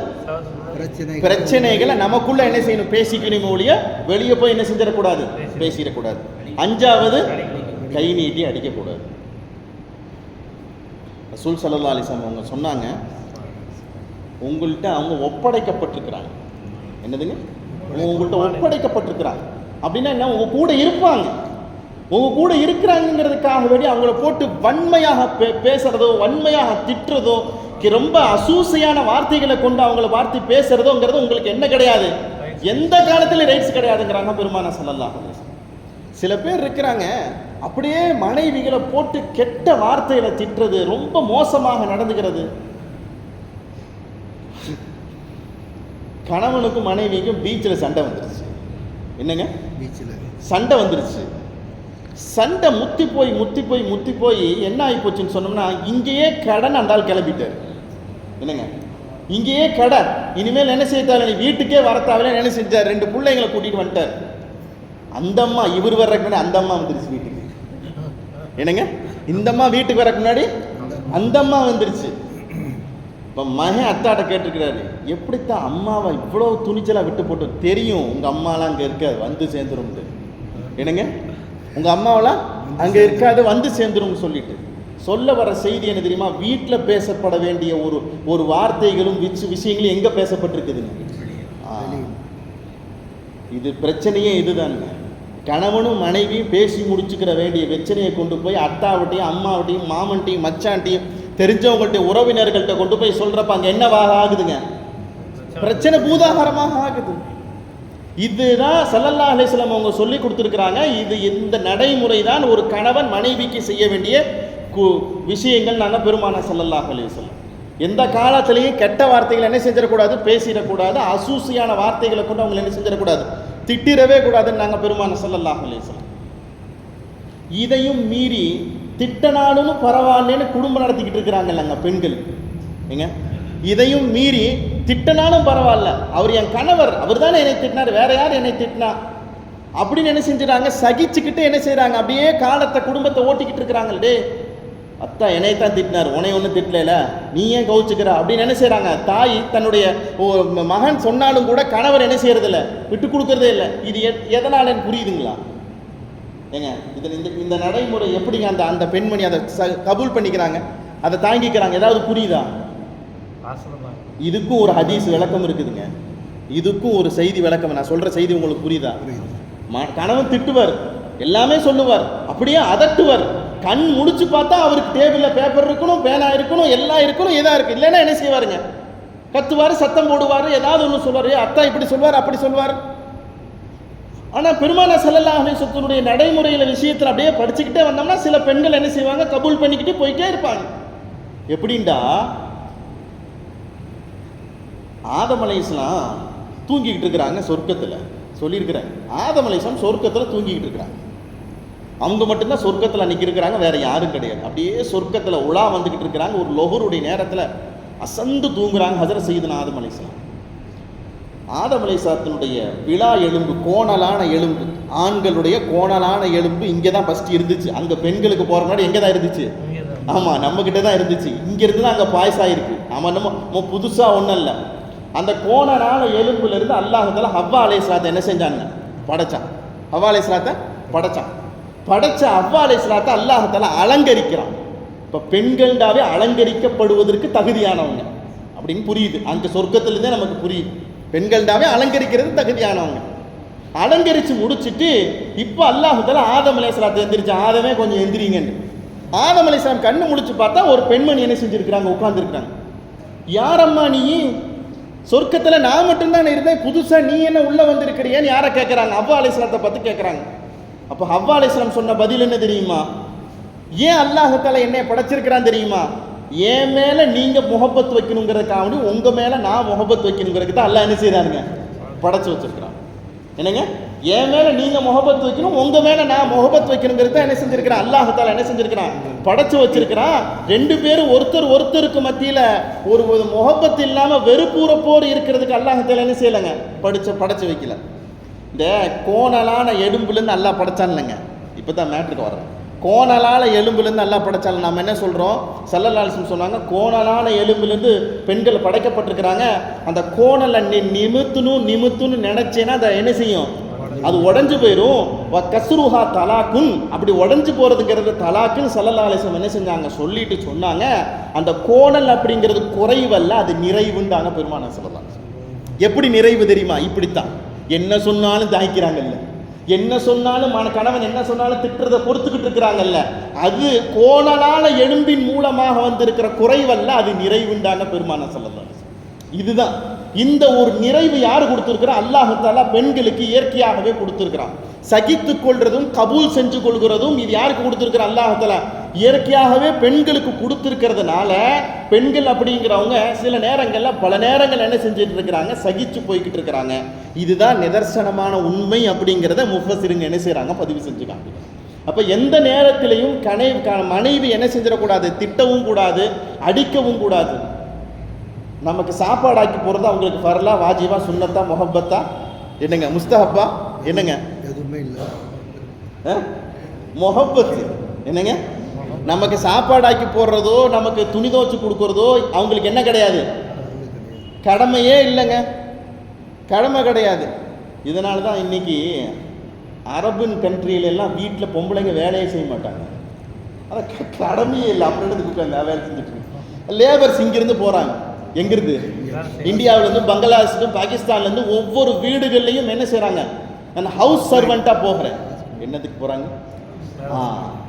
பிரச்சனைகளை நமக்குள்ள என்ன செய்யணும்? பேசிக்கணும் ஒழிய வெளியே போய் என்ன செஞ்சிடக்கூடாது? பேசிடக்கூடாது. 5வது கை நீட்டி அடிக்கக்கூடாது. ரசூல் ஸல்லல்லாஹு அலைஹி வஸல்லம் அவங்க சொன்னாங்க, உங்கள்கிட்ட அவங்க ஒப்படைக்கப்பட்டிருக்கிறாங்க. என்னதுங்க? உங்கள்கிட்ட ஒப்படைக்கப்பட்டிருக்கிறாங்க அப்படின்னா என்ன? உங்க கூட இருப்பாங்க. உங்க கூட இருக்கிறாங்கிறதுக்காக வேண்டி அவங்கள போட்டு வன்மையாக பேசுறதோ, வன்மையாக திட்டுறதோ, ரொம்ப அசூசையான வார்த்தைகளை கொண்டு அவங்கள வார்த்தை பேசுறதோங்கிறது உங்களுக்கு என்ன கிடையாது? எந்த காலத்திலும் ரைட்ஸ் கிடையாதுங்கிறாங்க பெருமானார் ஸல்லல்லாஹு அலைஹி வஸல்லம். சில பேர் இருக்கிறாங்க, அப்படியே மனைவிகளை போட்டு கெட்ட வார்த்தைகளை திட்டுறது, ரொம்ப மோசமாக நடந்துக்கிறது. கணவனுக்கும் மனைவிக்கும் பீச்சில் சண்டை வந்துருச்சு. என்னங்க? பீச்சில் சண்டை வந்துருச்சு. சண்டை முத்தி போய் என்ன ஆகி போச்சுன்னு சொன்னோம்னா, இங்கேயே கடன் அந்தால் கிளம்பிட்டார். என்னங்க? இங்கேயே கடை, இனிமேல் என்ன செய்தால, நீ வீட்டுக்கே வரத்தாவில என்ன செஞ்சார்? 2 பிள்ளைங்களை கூட்டிட்டு வந்துட்டார். அந்த அம்மா இவர் வர்றதுக்கு முன்னாடி அந்த அம்மா வந்துருச்சு வீட்டுக்கு. என்னங்க? இந்த அம்மா வீட்டுக்கு வரக்கு முன்னாடி அந்த அம்மா வந்துருச்சு. இப்போ மகன் அத்தாட்ட கேட்டுருக்கிறாரு, எப்படித்தான் அம்மாவை இவ்வளோ துணிச்சலாக விட்டு போட்டு? தெரியும் உங்கள் அம்மாலாம் அங்கே இருக்காது, வந்து சேர்ந்துரும். என்னங்க? உங்கள் அம்மாவெல்லாம் அங்கே இருக்காது, வந்து சேர்ந்துரும் சொல்லிட்டு சொல்ல வர செய்தி என்ன தெரியுமா? வீட்டில் பேசப்பட வேண்டிய ஒரு வார்த்தைகளும் விஷயங்களும் எங்கே பேசப்பட்டிருக்குதுங்க? இது பிரச்சனையே இதுதானுங்க. கணவனும் மனைவியும் பேசி முடிச்சுக்கிற வேண்டிய பிரச்சனையை கொண்டு போய் அத்தாவட்டையும் அம்மாவட்டையும் மாமன்ட்டையும் மச்சான்ட்டையும் தெரிஞ்சவங்கள்ட்ட உறவினர்கள்ட்ட கொண்டு போய் சொல்றப்ப அங்கே என்னவாக ஆகுதுங்க? பிரச்சனை பூதாகரமாக ஆகுது. இதுதான் ஸல்லல்லாஹு அலைஹி வஸல்லம் அவங்க சொல்லி கொடுத்துருக்குறாங்க. இந்த நடைமுறை தான் ஒரு கணவன் மனைவிக்கு செய்ய வேண்டிய விஷயங்கள். நாங்கள் பெருமானார் ஸல்லல்லாஹு அலைஹி வஸல்லம் எந்த காலத்திலையும் கெட்ட வார்த்தைகளை என்ன செஞ்சிடக்கூடாது? பேசிடக்கூடாது. அசூசியான வார்த்தைகளை கொண்டு அவங்களை என்ன செஞ்சிடக்கூடாது? திட்டிடவே கூடாதுன்னு நாங்கள் பெருமானார் ஸல்லல்லாஹு அலைஹி வஸல்லம். இதையும் மீறி திட்டனாலும் பரவாயில்லன்னு குடும்பம் நடத்திக்கிட்டு இருக்கிறாங்கல்லங்க பெண்கள். ஏங்க, இதையும் மீறி திட்டனாலும் பரவாயில்ல, அவர் என் கணவர், அவர் தானே என்னை திட்டினார், வேற யார் என்னை திட்டினா அப்படின்னு என்ன செஞ்சுறாங்க? சகிச்சுக்கிட்டு என்ன செய்யறாங்க? அப்படியே காலத்தை குடும்பத்தை ஓட்டிக்கிட்டு இருக்கிறாங்களே. அத்தா என்னைத்தான் திட்டினார், உன்னை ஒன்றும் திட்டல, நீ ஏன் கவுச்சுக்கிற அப்படின்னு என்ன செய்யறாங்க? தாய் தன்னுடைய மகன் சொன்னாலும் கூட கணவர் என்ன செய்யறது இல்லை, விட்டு கொடுக்கறதே இல்லை. இது எதனாலன்னு புரியுதுங்களா? ஏங்க இந்த நடைமுறை எப்படிங்க அந்த அந்த பெண்மணி அதை கபூல் பண்ணிக்கிறாங்க, அதை தாங்கிக்கிறாங்க? ஏதாவது புரியுதா? இதுக்கும் ஒரு ஹதீஸ் விளக்கம் இருக்குதுங்க, இதுக்கும் ஒரு செய்தி விளக்கம். நான் சொல்ற செய்தி உங்களுக்கு புரியுதா? கணவன் திட்டுவார், எல்லாமே சொல்லுவார், அப்படியே அதட்டுவார். கண் முடிச்சு பார்த்தா அவருக்கு டேபிளில் பேப்பர் இருக்கணும், பேனா இருக்கணும், எல்லாம் இருக்கணும், எதா இருக்கு. இல்லைன்னா என்ன செய்வாருங்க? கத்துவார், சத்தம் போடுவார், ஏதாவது ஒன்று சொல்வார். அத்தா இப்படி சொல்வார், அப்படி சொல்வார். ஆனால் பெருமானார் ஸல்லல்லாஹு அலைஹி வஸல்லம் நடைமுறையில் விஷயத்தில் அப்படியே படிச்சுக்கிட்டே வந்தோம்னா சில பெண்கள் என்ன செய்வாங்க? கபூல் பண்ணிக்கிட்டு போயிட்டே இருப்பாங்க. எப்படின்டா, ஆதம் அலைஹிஸ்ஸலாம் தூங்கிக்கிட்டு இருக்கிறாங்க சொர்க்கத்தில். சொல்லியிருக்கிறாங்க, ஆதம் அலைஹிஸ்ஸலாம் சொர்க்கத்தில் தூங்கிக்கிட்டு இருக்கிறாங்க. அவங்க மட்டும்தான் சொர்க்கத்தில் அன்றைக்கி இருக்கிறாங்க, வேறு யாரும் கிடையாது. அப்படியே சொர்க்கத்தில் உலா வந்துக்கிட்டு இருக்கிறாங்க. ஒரு லொஹருடைய நேரத்தில் அசந்து தூங்குறாங்க ஹஜ்ரத் சய்யிதுனா ஆதம் அலைஹிஸ்ஸலாம். ஆதம் அலைஹிஸ்ஸலாத்தினுடைய விழா எலும்பு, கோணலான எலும்பு, ஆண்களுடைய கோணலான எலும்பு இங்கே தான் ஃபஸ்ட்டு இருந்துச்சு. அங்கே பெண்களுக்கு போகிற முன்னாடி எங்கே தான் இருந்துச்சு? ஆமாம், நம்மக்கிட்ட தான் இருந்துச்சு. இங்கேருந்து தான் அங்கே பாயசாயிருக்கு. ஆமாம், நம்ம புதுசாக ஒன்றும் இல்லை. அந்த கோணலான எலும்புலேருந்து அல்லாஹ் தஆலா ஹவ்வா அலைஹிஸ்ஸலாத்தை என்ன செஞ்சாங்க? படைச்சான். ஹவ்வா அலைஹிஸ்ஸலாத்தை படைச்சான். படைச்ச ஹவ்வா அலைஹிஸ்ஸலாத்தை அல்லாஹ் தஆலா அலங்கரிக்கிறான். இப்போ பெண்கள்டாவே அலங்கரிக்கப்படுவதற்கு தகுதியானவங்க அப்படின்னு புரியுது. அங்கே சொர்க்கத்திலேருந்தே நமக்கு புரியுது, பெண்கள்டாவே அலங்கரிக்கிறது தகுதியானவங்க. அலங்கரித்து முடிச்சுட்டு இப்போ அல்லாஹ் தஆலா ஆதம் அலைஹிஸ்ஸலாத்தை எந்திரிச்சு, ஆதமே கொஞ்சம் எந்திரிங்கன்னு. ஆதம் அலைஹிஸ்ஸலாம் கண்ணு முடிச்சு பார்த்தா ஒரு பெண்மணி என்ன செஞ்சுருக்கிறாங்க? உட்காந்துருக்குறாங்க. யாரம்மா நீ? சொர்க்கத்தில் நான் மட்டும்தான் இருந்தேன், புதுசாக நீ என்ன உள்ளே வந்திருக்கிறியான்னு யாரை கேட்குறாங்க? ஹவ்வா அலைஹிஸ்ஸலாத்தை பார்த்து கேட்குறாங்க. அப்போ ஹவ்வா அலைஹிஸ்ஸலாம் சொன்ன பதில் என்ன தெரியுமா? ஏன் அல்லாஹ் தஆலா என்னை படைச்சிருக்கிறான் தெரியுமா? என் மேலே நீங்கள் முகப்பத் வைக்கணுங்கிறதுக்காக உங்கள் மேலே நான் முகப்பத் வைக்கணுங்கிறதுக்கு தான் அல்லாஹ் என்ன செய்கிறாருங்க? படைச்சி வச்சிருக்கிறான். என்னங்க, என் மேலே நீங்கள் முகப்பத் வைக்கணும், உங்கள் மேலே நான் முகப்பத் வைக்கணுங்கிறது தான் என்ன செஞ்சிருக்கிறான்? அல்லாஹ் தஆலா என்ன செஞ்சிருக்கிறான்? படைச்சு வச்சிருக்கிறான். ரெண்டு பேரும் ஒருத்தருக்கு மத்தியில் ஒரு முகப்பத் இல்லாமல் வெறுப்புறப்போர் இருக்கிறதுக்கு அல்லாஹ் தஆலா என்ன செய்யலைங்க? படைச்சு வைக்கல. இந்த கோணலான எலும்புலேருந்து அல்லாஹ் படைச்சான் இல்லைங்க, இப்போ தான் மேட்ருக்கு வர்றேன். கோணலான எலும்புலேருந்து அல்லாஹ் படைச்சாலும் நம்ம என்ன சொல்கிறோம்? ஸல்லல்லாஹு அலைஹி வஸல்லம் சொன்னாங்க, கோணலான எலும்புலேருந்து பெண்கள் படைக்கப்பட்டிருக்கிறாங்க. அந்த கோணலை நிமித்துன்னு நினைச்சேன்னா அதை என்ன செய்யும்? அது உடஞ்சு போயிடும். கஸ்ருஹா தலாக்குன், அப்படி உடஞ்சு போகிறதுங்கிறது தலாக்குன்னு ஸல்லல்லாஹு அலைஹி வஸல்லம் என்ன செஞ்சாங்க? சொல்லிட்டு சொன்னாங்க, அந்த கோணல் அப்படிங்கிறது குறைவல்ல, அது நிறைவுண்டான பெருமானார் ஸல்லல்லாஹு அலைஹி வஸல்லம். எப்படி நிறைவு தெரியுமா? இப்படித்தான், என்ன சொன்னாலும் தாய்க்கிறாங்கல்ல, என்ன சொன்னாலும் கணவன் என்ன சொன்னாலும் திட்டுறதை பொறுத்துக்கிட்டு இருக்கிறாங்கல்ல, அது கோணலான எலும்பின் மூலமாக வந்திருக்கிற குறைவல்ல, அது நிறைவுண்டான பெருமானார் ஸல்லல்லாஹு அலைஹி வஸல்லம். இதுதான் இந்த ஒரு நிறைவு யார் கொடுத்துருக்கிறா? அல்லாஹ் தஆலா பெண்களுக்கு இயற்கையாகவே கொடுத்துருக்கிறான். சகித்து கொள்றதும் கபூல் செஞ்சு கொள்கிறதும் இது யாருக்கு கொடுத்துருக்கிற? அல்லாஹ் தஆலா இயற்கையாகவே பெண்களுக்கு கொடுத்துருக்கிறதுனால பெண்கள் அப்படிங்கிறவங்க சில நேரங்களில் பல நேரங்கள் என்ன செஞ்சுட்டு இருக்கிறாங்க? சகிச்சு போய்கிட்டு இருக்கிறாங்க. இதுதான் நிதர்சனமான உண்மை அப்படிங்கிறத முஃபஸிருங்க என்ன செய்கிறாங்க? பதிவு செஞ்சுக்காங்க. அப்போ எந்த நேரத்திலையும் மனைவி என்ன செஞ்சிடக்கூடாது? திட்டவும் கூடாது, அடிக்கவும் கூடாது. நமக்கு சாப்பாடாக்கி போகிறது அவங்களுக்கு ஃபர்லா, வாஜிபா, சுன்னத்தா, முஹப்பத்தா, என்னங்க முஸ்தஹப்பா, என்னங்க? எதுவுமே இல்லை. முஹப்பத்து என்னங்க? நமக்கு சாப்பாடாக்கி போடுறதோ நமக்கு துணி துவச்சி கொடுக்குறதோ அவங்களுக்கு என்ன கிடையாது? கடமையே இல்லைங்க, கடமை கிடையாது. இதனால தான் இன்னைக்கு அரபன் கண்ட்ரியிலெல்லாம் வீட்டில் பொம்பளைங்க வேலையே செய்ய மாட்டாங்க. அதை கடமையே இல்லை, அப்படின்னு உட்காந்து வேலை செஞ்சுட்டு லேபர்ஸ் இங்கிருந்து போகிறாங்க. எங்கிருந்து? இந்தியாவிலேருந்து, பங்களாதேஷ்லேருந்து, பாகிஸ்தான்லேருந்து ஒவ்வொரு வீடுகள்லையும் என்ன செய்கிறாங்க? நான் ஹவுஸ் சர்வெண்ட்டாக போகிறேன். என்னதுக்கு போகிறாங்க?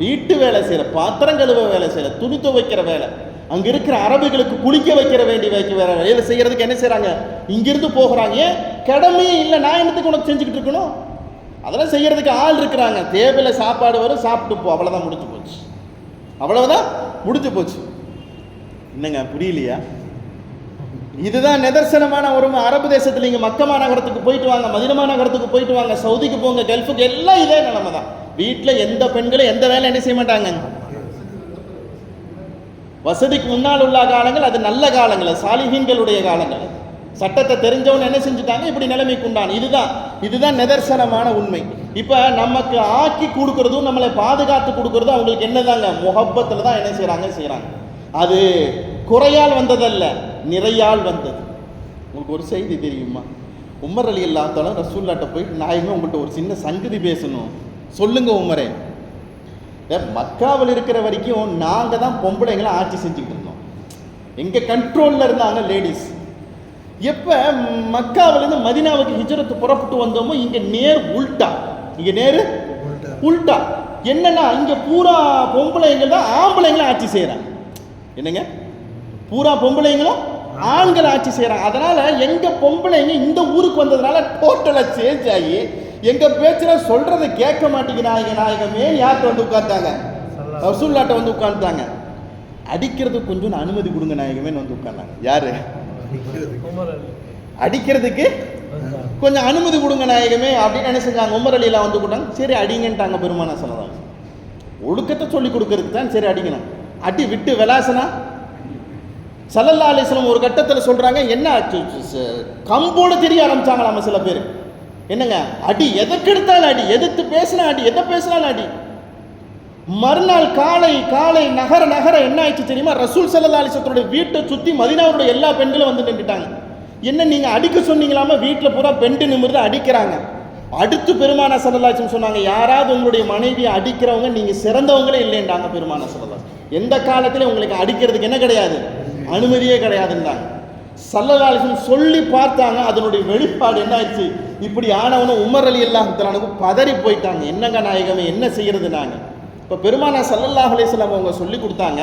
வீட்டு வேலை செய்கிற, பாத்திரம் கழுவ வேலை செய்கிற, துணி துவைக்கிற வேலை, அங்கே இருக்கிற அரபுகளுக்கு குளிக்க வைக்கிற வேலை செய்கிறதுக்கு என்ன செய்கிறாங்க? இங்கிருந்து போகிறாங்க. ஏன்? கடமையே இல்லை. நான் என்னத்துக்கு உனக்கு செஞ்சுக்கிட்டு இருக்கணும்? அதெல்லாம் செய்கிறதுக்கு ஆள் இருக்கிறாங்க. டேபிளில் சாப்பாடு வரும், சாப்பிட்டு போ, அவ்வளோதான், முடிஞ்சு போச்சு. அவ்வளவுதான், முடிஞ்சு போச்சு. என்னங்க புரியலையா? இதுதான் நிதர்சனமான ஒரு அரபு தேசத்தில். இங்கே மக்கமா நகரத்துக்கு போயிட்டு வாங்க, மதீனா நகரத்துக்கு போயிட்டு வாங்க, சவுதிக்கு போங்க, கல்ஃபுக்கு, எல்லாம் இதே நிலைமை தான். வீட்டில் எந்த பெண்களும் எந்த வேலை என்ன செய்ய மாட்டாங்க. வசதிக்கு முன்னால் உள்ள காலங்கள் அது நல்ல காலங்கள், சாலிஹீன்களுடைய காலங்கள். சட்டத்தை தெரிஞ்சவன் என்ன செஞ்சுட்டாங்க? இப்படி நிலைமைக்கு உண்டான. இதுதான் நிதர்சனமான உண்மை. இப்போ நமக்கு ஆக்கி கொடுக்கறதும் நம்மளை பாதுகாத்து கொடுக்கறதும் அவங்களுக்கு என்னதாங்க? முஹப்பத்தில் தான் என்ன செய்கிறாங்க. அது குறையால் வந்ததல்ல, நிறையால் வந்தது. உங்களுக்கு ஒரு செய்தி தெரியுமா? உமர் ரலியல்லாஹு தஆலா ரசூலுல்லாஹ்ட்ட போயிட்டு, நாயகமே உங்கள்கிட்ட ஒரு சின்ன சங்கதி பேசணும் சொல்லுங்க உமரே. மக்காவில் இருக்கிற வரைக்கும் நாங்கள் தான் பொம்பளைங்களை ஆட்சி செஞ்சுக்கிட்டு இருந்தோம். எங்கள் கண்ட்ரோலில் இருந்தாங்க லேடிஸ். எப்போ மக்காவிலேருந்து மதினாவுக்கு ஹிஜ்ரத்து புறப்பட்டு வந்தோமோ இங்கே நேர் உல்டா. இங்கே நேர் உல்டா என்னன்னா, இங்கே பூரா பொம்பளைங்கள் தான் ஆம்பளைங்களும் ஆட்சி செய்கிறாங்க. என்னங்க, பூரா பொம்பளைங்களும் ஆண்கள் ஆட்சி செய்கிறாங்க. அதனால் எங்கள் பொம்பளைங்க இந்த ஊருக்கு வந்ததுனால டோட்டலாக சேஞ்ச் ஆகி எங்கள் பேச்சில் சொல்கிறத கேட்க மாட்டேங்கிறாங்க. நாயகமே யார்கிட்ட வந்து உட்காந்துட்டாங்க? ரசூலுல்லாஹ்ட்ட வந்து உட்காந்துட்டாங்க. அடிக்கிறதுக்கு கொஞ்சம் அனுமதி கொடுங்க நாயகமே வந்து உட்கார்ந்தாங்க. யாரு? அடிக்கிறதுக்கு கொஞ்சம் அனுமதி கொடுங்க நாயகமே அப்படின்னு என்ன செஞ்சாங்க? உமர் அலிலாம் வந்து கூட்டாங்க. சரி அடிங்கன்ட்டாங்க. பெருமானா சொல்லலாம் ஒழுக்கத்தை சொல்லி கொடுக்கறதுக்கு தான் சரி அடிக்கணும். அடி விட்டு விளாசனா ஸல்லல்லாஹு அலைஹி வஸல்லம் ஒரு கட்டத்தில் சொல்றாங்க, என்ன கம்போடு தெரிய ஆரம்பிச்சாங்களாம் சில பேர். என்னங்க, அடி எதற்கு எடுத்தாலும் அடி, எதிர்த்து பேசினா அடி, எதை பேசினாலும் அடி. மறுநாள் காலை காலை நகர நகர என்ன ஆயிடுச்சு தெரியுமா? ரசூல் ஸல்லல்லாஹு அலைஹி வஸல்லம் வீட்டை சுற்றி மதீனாவுடைய எல்லா பெண்களும் வந்து நின்றுட்டாங்க. என்ன நீங்க அடிக்க சொன்னீங்களாமா? வீட்டில் பூரா பெண்டு நிமிர்ந்து அடிக்கிறாங்க. அடுத்து பெருமானா ஸல்லல்லாஹு அலைஹி வஸல்லம் சொன்னாங்க, யாராவது உங்களுடைய மனைவியை அடிக்கிறவங்க நீங்க சிறந்தவங்களே இல்லைன்றாங்க பெருமானா ஸல்லல்லாஹு. எந்த காலத்திலே உங்களுக்கு அடிக்கிறதுக்கு என்ன கிடையாது, அனுமதியே கிடையாதுன்றாங்க. ஸல்லல்லாஹு அலைஹி வஸல்லம் சொல்லி பார்த்தாங்க. அதனுடைய வெளிப்பாடு என்ன ஆயிடுச்சு? இப்படி ஆனவனும் உமர் ரலியல்லாஹு தஆலா பதறி போயிட்டாங்க. என்னங்க நாயகமே, என்ன செய்யறது நாங்க? இப்போ பெருமானா ஸல்லல்லாஹு அலைஹி வஸல்லம் அவங்க சொல்லி கொடுத்தாங்க,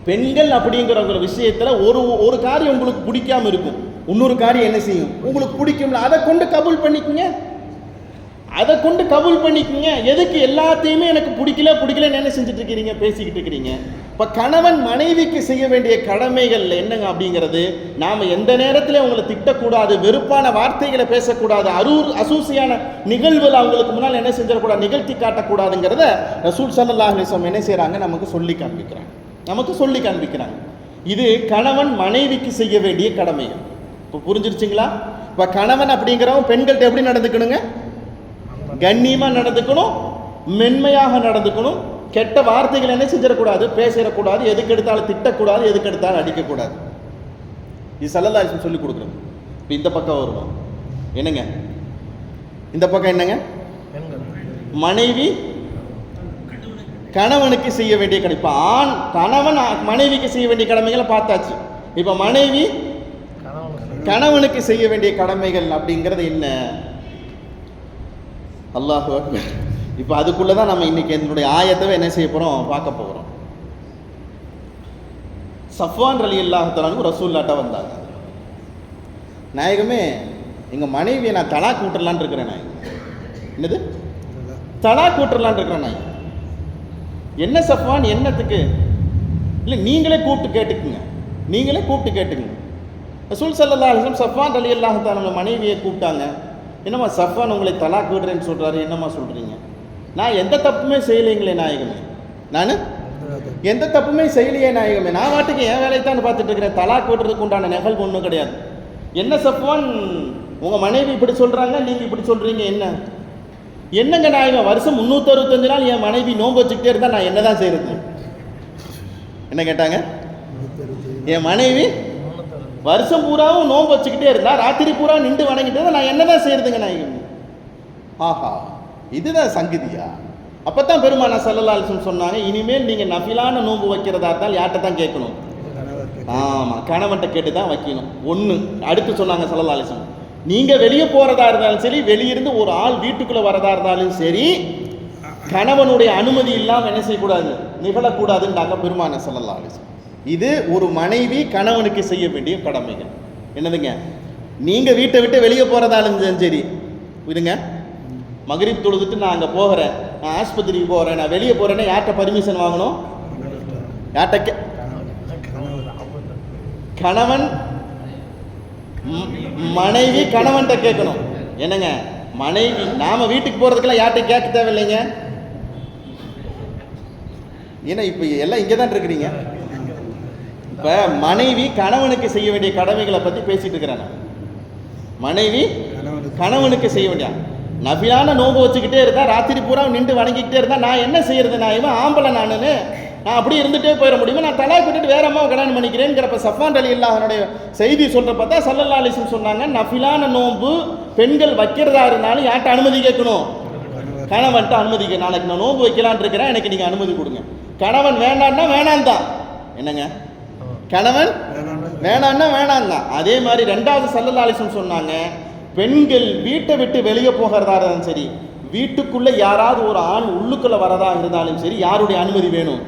பெண்கள் அப்படிங்கிற ஒரு விஷயத்தில் ஒரு காரியம் உங்களுக்கு பிடிக்காம இருக்கும், இன்னொரு காரியம் என்ன செய்யும் உங்களுக்கு பிடிக்கும்ல, அதை கொண்டு கபூல் பண்ணிக்கோங்க. அதை கொண்டு கபூல் பண்ணிக்கோங்க. எதுக்கு எல்லாத்தையுமே எனக்கு பிடிக்கலன்னு என்ன செஞ்சுட்டு இருக்கிறீங்க, பேசிக்கிட்டு இருக்கிறீங்க? இப்போ கணவன் மனைவிக்கு செய்ய வேண்டிய கடமைகள் என்னங்க அப்படிங்கிறது, நாம் எந்த நேரத்தில் அவங்களை திட்டக்கூடாது, வெறுப்பான வார்த்தைகளை பேசக்கூடாது, அசூசியான நிகழ்வுகள் அவங்களுக்கு முன்னால் என்ன செஞ்சிடக்கூடாது, நிகழ்த்தி காட்டக்கூடாதுங்கிறத ரசூல் ஸல்லல்லாஹு அலைஹி வஸல்லம் என்ன செய்கிறாங்க, நமக்கு சொல்லி காண்பிக்கிறாங்க. இது கணவன் மனைவிக்கு செய்ய வேண்டிய கடமைகள். இப்போ புரிஞ்சிருச்சுங்களா? இப்போ கணவன் அப்படிங்கிறவன் பெண்கள்கிட்ட எப்படி நடந்துக்கணுங்க? கண்ணியமாக நடந்துக்கணும், மென்மையாக நடந்துக்கணும், கெட்ட வார்த்தைகள் என்ன செஞ்சிடக்கூடாது, பேசிடக்கூடாது, எதுக்கு எடுத்தாலும் திட்டக்கூடாது, எதுக்கு எடுத்தாலும் அடிக்கக்கூடாது. இது ஸல்லல்லாஹு அலைஹி வஸல்லம் சொல்லி கொடுக்குறது. இப்போ இந்த பக்கம் வருவோம். என்னங்க இந்த பக்கம் என்னங்க? மனைவி கணவனுக்கு செய்ய வேண்டிய கடமை. இப்போ கணவன் மனைவிக்கு செய்ய வேண்டிய கடமைகளை பார்த்தாச்சு. இப்போ மனைவி கணவனுக்கு செய்ய வேண்டிய கடமைகள் அப்படிங்கிறது என்ன? அல்லாஹ் அக்பர். இப்போ அதுக்குள்ளே தான் நம்ம இன்னைக்கு என்னுடைய ஆயத்தவை என்ன செய்ய போகிறோம், பார்க்க போகிறோம். சஃப்வான் ரலியல்லாஹு தஆலா ரசூலுல்லாஹ்ட்ட வந்தாங்க. நாயகமே, எங்கள் மனைவியை நான் தலாக் விட்டுறலான்னு இருக்கிறேன். நாயகம், என்னது தலாக் விட்டுறலான்னு இருக்கிறேன் நாயகம். என்ன சஃப்வான், என்னத்துக்கு? இல்லை நீங்களே கூப்பிட்டு கேட்டுக்குங்க. ரசூல் ஸல்லல்லாஹு அலைஹி வஸல்லம் சஃப்வான் ரலியல்லாஹு தஆலா மனைவியை கூப்பிட்டாங்க. என்னம்மா சஃப்வான் உங்களை தலாக் விடுறேன்னு சொல்கிறாரு, என்னம்மா சொல்கிறீங்க? நான் எந்த தப்புமே செய்யலைங்களே நாயகமே, நான் எந்த தப்புமே செய்யலையே நாயகமே, நான் வாட்டுக்கு என் வேலையை தான் பார்த்துட்டு இருக்கிறேன், தலாக் விடுறதுக்கு உண்டான நிகழ்வு ஒன்றும் கிடையாது. என்ன சஃப்வான், உங்கள் மனைவி இப்படி சொல்கிறாங்க, நீங்கள் இப்படி சொல்கிறீங்க, என்னங்க நாயகம்? வருஷம் 365 நாள் என் மனைவி நோன்பு வச்சுக்கிட்டே இருந்தால் நான் என்ன தான் செய்கிறது? என்ன கேட்டாங்க? என் மனைவி வருஷம் பூராவும் நோன்பு வச்சுக்கிட்டே இருந்தா, ராத்திரி பூரா நின்று வணங்கிட்டு இருந்தா நான் என்னதான் செய்யறதுங்க நாயகம்? ஆஹா, இதுதான் சங்கதியா? அப்பதான் பெருமானா ஸல்லல்லாஹு அலைஹி வஸல்லம் சொன்னாங்க, இனிமேல் நீங்க நஃபிலான நோன்பு வைக்கிறதா இருந்தால் யார்கிட்ட தான் கேட்கணும்? ஆமா, கணவன்கிட்ட கேட்டு தான் வைக்கணும். ஒன்று. அடுத்து சொன்னாங்க ஸல்லல்லாஹு அலைஹி வஸல்லம், நீங்க வெளியே போறதா இருந்தாலும் சரி, வெளியிருந்து ஒரு ஆள் வீட்டுக்குள்ள வரதா இருந்தாலும் சரி, கணவனுடைய அனுமதி இல்லாமல் என்ன செய்யக்கூடாது, நிகழக்கூடாதுன்றாங்க பெருமானா ஸல்லல்லாஹு அலைஹி வஸல்லம். இது ஒரு மனைவி கணவனுக்கு செய்ய வேண்டிய கடமைகள். என்னதுங்க? நீங்க வீட்டை விட்டு வெளியே போறதாலும் சரி, விடுங்க, மக்ரிப் தொழுதுட்டு நான் அங்கே போகிறேன், நான் ஆஸ்பத்திரிக்கு போகிறேன், நான் வெளியே போகிறேன்னா யார்கிட்ட பர்மிஷன் வாங்கணும்? யார்கிட்ட? கணவன் மனைவி கணவன்கிட்ட கேட்கணும். என்னங்க, மனைவி நாம வீட்டுக்கு போகிறதுக்கெல்லாம் யார்கிட்ட கேட்க தேவையில்லைங்க. ஏன்னா இப்போ எல்லாம் இங்கே தான் இருக்கிறீங்க. இப்போ மனைவி கணவனுக்கு செய்ய வேண்டிய கடமைகளை பற்றி பேசிட்டு இருக்கிறாங்க. மனைவி கணவனுக்கு செய்ய வேண்டிய நபிலான நோன்பு வச்சுக்கிட்டே இருந்தா, ராத்திரி பூரா நின்று வணங்கிக்கிட்டே இருந்தா நான் என்ன செய்யறது? நான் இவன் ஆம்பளை, நான் அப்படி இருந்துகிட்டே போயிட முடியுமா? நான் தலாக் விட்டுட்டு வேற அம்மாவை கல்யாணம் பண்ணிக்கிறேங்கிறப்ப சஃப்வான் ரலியல்லாஹுடைய செய்தி சொல்ற பார்த்தா ஸல்லல்லாஹு அலைஹி வஸல்லம் சொன்னாங்க, நஃபிலான நோன்பு பெண்கள் வைக்கிறதா இருந்தாலும் யார்கிட்ட அனுமதி கேட்கணும்? கணவன்ட்டு அனுமதிக்க, நாளைக்கு நான் நோன்பு வைக்கலான் இருக்கிறேன், எனக்கு நீங்கள் அனுமதி கொடுங்க. கணவன் வேண்டான்னா வேணாம் தான். என்னங்க, கணவன் வேணான்னா வேணாம் தான். அதே மாதிரி ரெண்டாவது ஸல்லல்லாஹு அலைஹி வஸல்லம் சொன்னாங்க, பெண்கள் வீட்டை விட்டு வெளியே போகிறதா இருந்தாலும் சரி, வீட்டுக்குள்ளே யாராவது ஒரு ஆண் உள்ளுக்குள்ளே வரதா இருந்தாலும் சரி, யாருடைய அனுமதி வேணும்?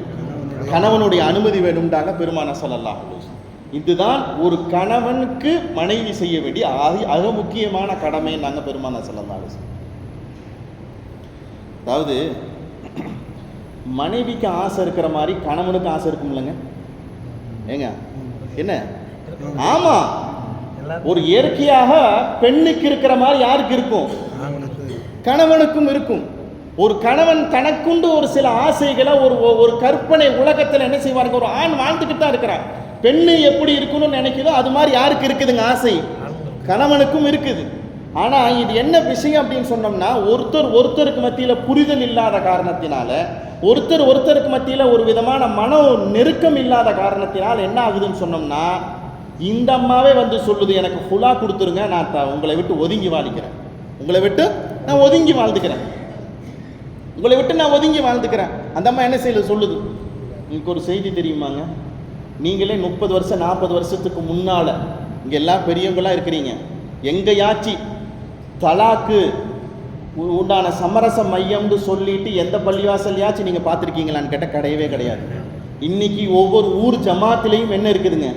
கணவனுடைய அனுமதி வேணும்டாங்க பெருமானார் ஸல்லல்லாஹு அலைஹி வஸல்லம். இதுதான் ஒரு கணவனுக்கு மனைவி செய்ய வேண்டிய அக முக்கியமான கடமை நாங்கள் பெருமானார் ஸல்லல்லாஹு அலைஹி வஸல்லம். அதாவது மனைவிக்கு ஆசை இருக்கிற மாதிரி கணவனுக்கு ஆசை இருக்கும் இல்லைங்க? ஏங்க என்ன? ஆமா, ஒரு இயற்கையாக பெண்ணுக்கு இருக்கிற மாதிரி யாருக்கு இருக்கும்? கணவனுக்கும் இருக்கும். ஒரு கணவன் தனக்குண்டு ஒரு சில ஆசைகளை, ஒரு கற்பனை உலகத்தில் என்ன செய்வாருங்க, ஒரு ஆண் வாழ்ந்துக்கிட்டு தான் இருக்கிறான். பெண்ணு எப்படி இருக்கணும்னு நினைக்குதோ அது மாதிரி யாருக்கு இருக்குதுங்க ஆசை? கணவனுக்கும் இருக்குது. ஆனால் இது என்ன விஷயம் அப்படின்னு சொன்னோம்னா, ஒருத்தருக்கு மத்தியில் புரிதல் இல்லாத காரணத்தினால, ஒருத்தருக்கு மத்தியில் ஒரு விதமான மன நெருக்கம் இல்லாத காரணத்தினால் என்ன ஆகுதுன்னு சொன்னோம்னா, இந்த அம்மாவே வந்து சொல்லுது, எனக்கு ஹுலா கொடுத்துருங்க, நான் உங்களை விட்டு ஒதுங்கி வாழ்க்கிறேன், உங்களை விட்டு நான் ஒதுங்கி வாழ்ந்துக்கிறேன், உங்களை விட்டு நான் ஒதுங்கி வாழ்ந்துக்கிறேன். அந்த அம்மா என்ன செய்யுது சொல்லுது, உங்களுக்கு ஒரு செய்தி தெரியுமாங்க? நீங்களே 30 வருஷம் 40 வருஷத்துக்கு முன்னால் இங்கே எல்லாம் பெரியவங்களாம் இருக்கிறீங்க, எங்கேயாச்சி தலாக்கு உண்டான சமரச மையம்னு சொல்லிட்டு எந்த பள்ளிவாசல்யாச்சும் நீங்கள் பார்த்துருக்கீங்களான்னு கேட்டால் கிடையவே கிடையாது. இன்னைக்கு ஒவ்வொரு ஊர் ஜமாத்திலையும் என்ன இருக்குதுங்க?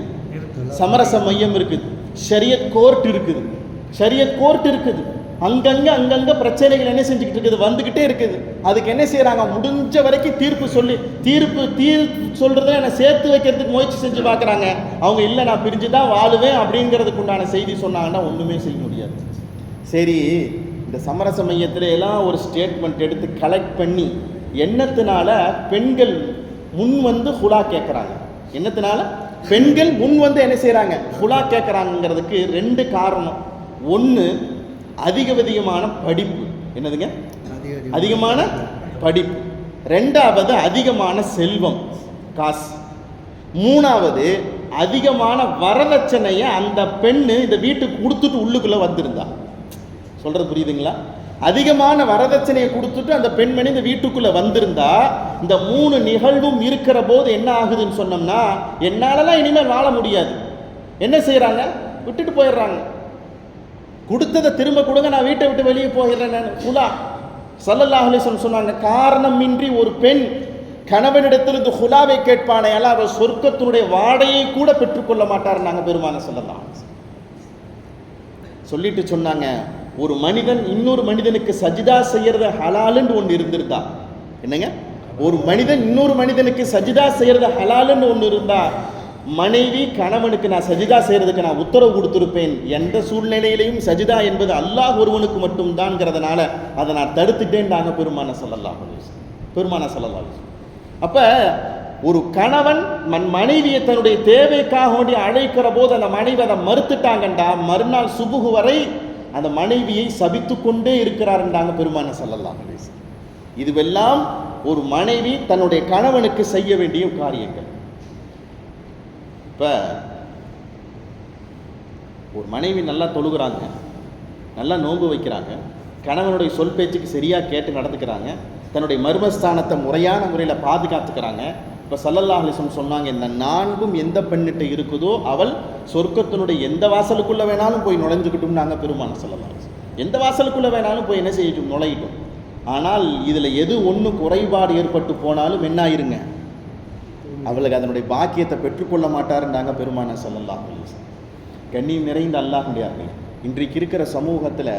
சமரச மையம் இருக்குது, ஷரியத் கோர்ட் இருக்குது, ஷரியத் கோர்ட் இருக்குது. அங்கங்கே பிரச்சனைகள் என்ன செஞ்சுக்கிட்டு இருக்குது, வந்துக்கிட்டே இருக்குது. அதுக்கு என்ன செய்கிறாங்க, முடிஞ்ச வரைக்கும் தீர்ப்பு சொல்கிறத என்னை சேர்த்து வைக்கிறதுக்கு முயற்சி செஞ்சு பார்க்குறாங்க. அவங்க இல்லை நான் பிரிஞ்சு தான் வாழுவேன் அப்படிங்கிறதுக்கு உண்டான செய்தி சொன்னாங்கன்னா ஒன்றுமே செய்ய முடியாது. சரி, இந்த சமரச மையத்தில் எல்லாம் ஒரு ஸ்டேட்மெண்ட் எடுத்து கலெக்ட் பண்ணி என்னத்தினால பெண்கள் முன் வந்து ஹுலா கேட்குறாங்க, என்னத்தினால பெண்கள் முன் வந்து என்ன செய்கிறாங்க, ஹுலா கேட்குறாங்கிறதுக்கு 2 காரணம். ஒன்று அதிகமான படிப்பு. என்னதுங்க? அதிகமான படிப்பு. 2வது அதிகமான செல்வம், காசு. 3வது அதிகமான வரதட்சணையை அந்த பெண்ணு இந்த வீட்டுக்கு கொடுத்துட்டு உள்ளுக்குள்ளே வந்திருந்தா. சொல்கிறது புரியுதுங்களா? அதிகமான வரதட்சணையை கொடுத்துட்டு அந்த பெண்மணி இந்த வீட்டுக்குள்ளே வந்திருந்தா, இந்த 3 நிகழ்வும் இருக்கிற போது என்ன ஆகுதுன்னு சொன்னோம்னா, என்னாலலாம் இனிமேல் வாழ முடியாது. என்ன செய்கிறாங்க, விட்டுட்டு போயிடுறாங்க. கொடுத்ததை திரும்ப கொடுங்க, நான் வீட்டை விட்டு வெளியே போயிடுறேன். ஹுலா ஸல்லல்லாஹு அலைஹி வஸல்லம் சொன்னாங்க, காரணமின்றி ஒரு பெண் கணவனிடத்திலிருந்து ஹுலாவை கேட்பானே அல்ல, அவர் சொர்க்கத்தினுடைய வாடையை கூட பெற்றுக்கொள்ள மாட்டார். நாங்கள் பெருமானார் ஸல்லல்லாஹு அலைஹி வஸல்லம் சொல்லிட்டு சொன்னாங்க, ஒரு மனிதன் இன்னொரு மனிதனுக்கு சஜிதா செய்யறது ஹலாலுன்னு ஒன்று இருந்திருந்தா, என்னங்க, ஒரு மனிதன் இன்னொரு மனிதனுக்கு சஜிதா செய்யறது ஹலாலுன்னு ஒன்று இருந்தா, மனைவி கணவனுக்கு நான் சஜிதா செய்யறதுக்கு நான் உத்தரவு கொடுத்துருப்பேன். எந்த சூழ்நிலையிலையும் சஜிதா என்பது அல்லாஹ் ஒருவனுக்கு மட்டும்தான்ங்கிறதுனால அதை நான் தடுத்துட்டேன்டாங்க பெருமானார் ஸல்லல்லாஹு அலைஹி வஸல்லம். அப்ப ஒரு கணவன் மனைவியை தன்னுடைய தேவைக்காக வேண்டி அழைக்கிற போது அந்த மனைவி அதை மறுத்துட்டாங்கண்டா, மறுநாள் சுபுகு வரை அந்த மனைவியை சபித்து கொண்டே இருக்கிறாருன்றாங்க பெருமானார் ஸல்லல்லாஹு அலைஹி வஸல்லம். இதுவெல்லாம் ஒரு மனைவி தன்னுடைய கணவனுக்கு செய்ய வேண்டிய காரியங்கள். இப்போ ஒரு மனைவி நல்லா தொழுகிறாங்க, நல்லா நோன்பு வைக்கிறாங்க, கணவனுடைய சொல் பேச்சுக்கு சரியாக கேட்டு நடந்துக்கிறாங்க, தன்னுடைய மர்மஸ்தானத்தை முறையான முறையில் பாதுகாத்துக்கிறாங்க. இப்போ ஸல்லல்லாஹு அலைஹி வஸல்லம் சொன்னாங்க, இந்த 4ம் எந்த பெண்ணிட்ட இருக்குதோ அவள் சொர்க்கத்தினுடைய எந்த வாசலுக்குள்ளே வேணாலும் போய் நுழைஞ்சுக்கிட்டும். நாங்கள் பெருமானார் ஸல்லல்லாஹு அலைஹி வஸல்லம் எந்த வாசலுக்குள்ளே வேணாலும் போய் என்ன செய்யட்டும், நுழையிட்டும். ஆனால் இதில் எது ஒன்று குறைபாடு ஏற்பட்டு போனாலும் என்ன ஆயிருங்க, அவளுக்கு அதனுடைய பாக்கியத்தை பெற்றுக்கொள்ள மாட்டாருன்றாங்க பெருமானார் ஸல்லல்லாஹு அலைஹி வஸல்லம். கண்ணியம் நிறைந்த அல்லாஹ்வுடையார்களே, இன்றைக்கு இருக்கிற சமூகத்தில்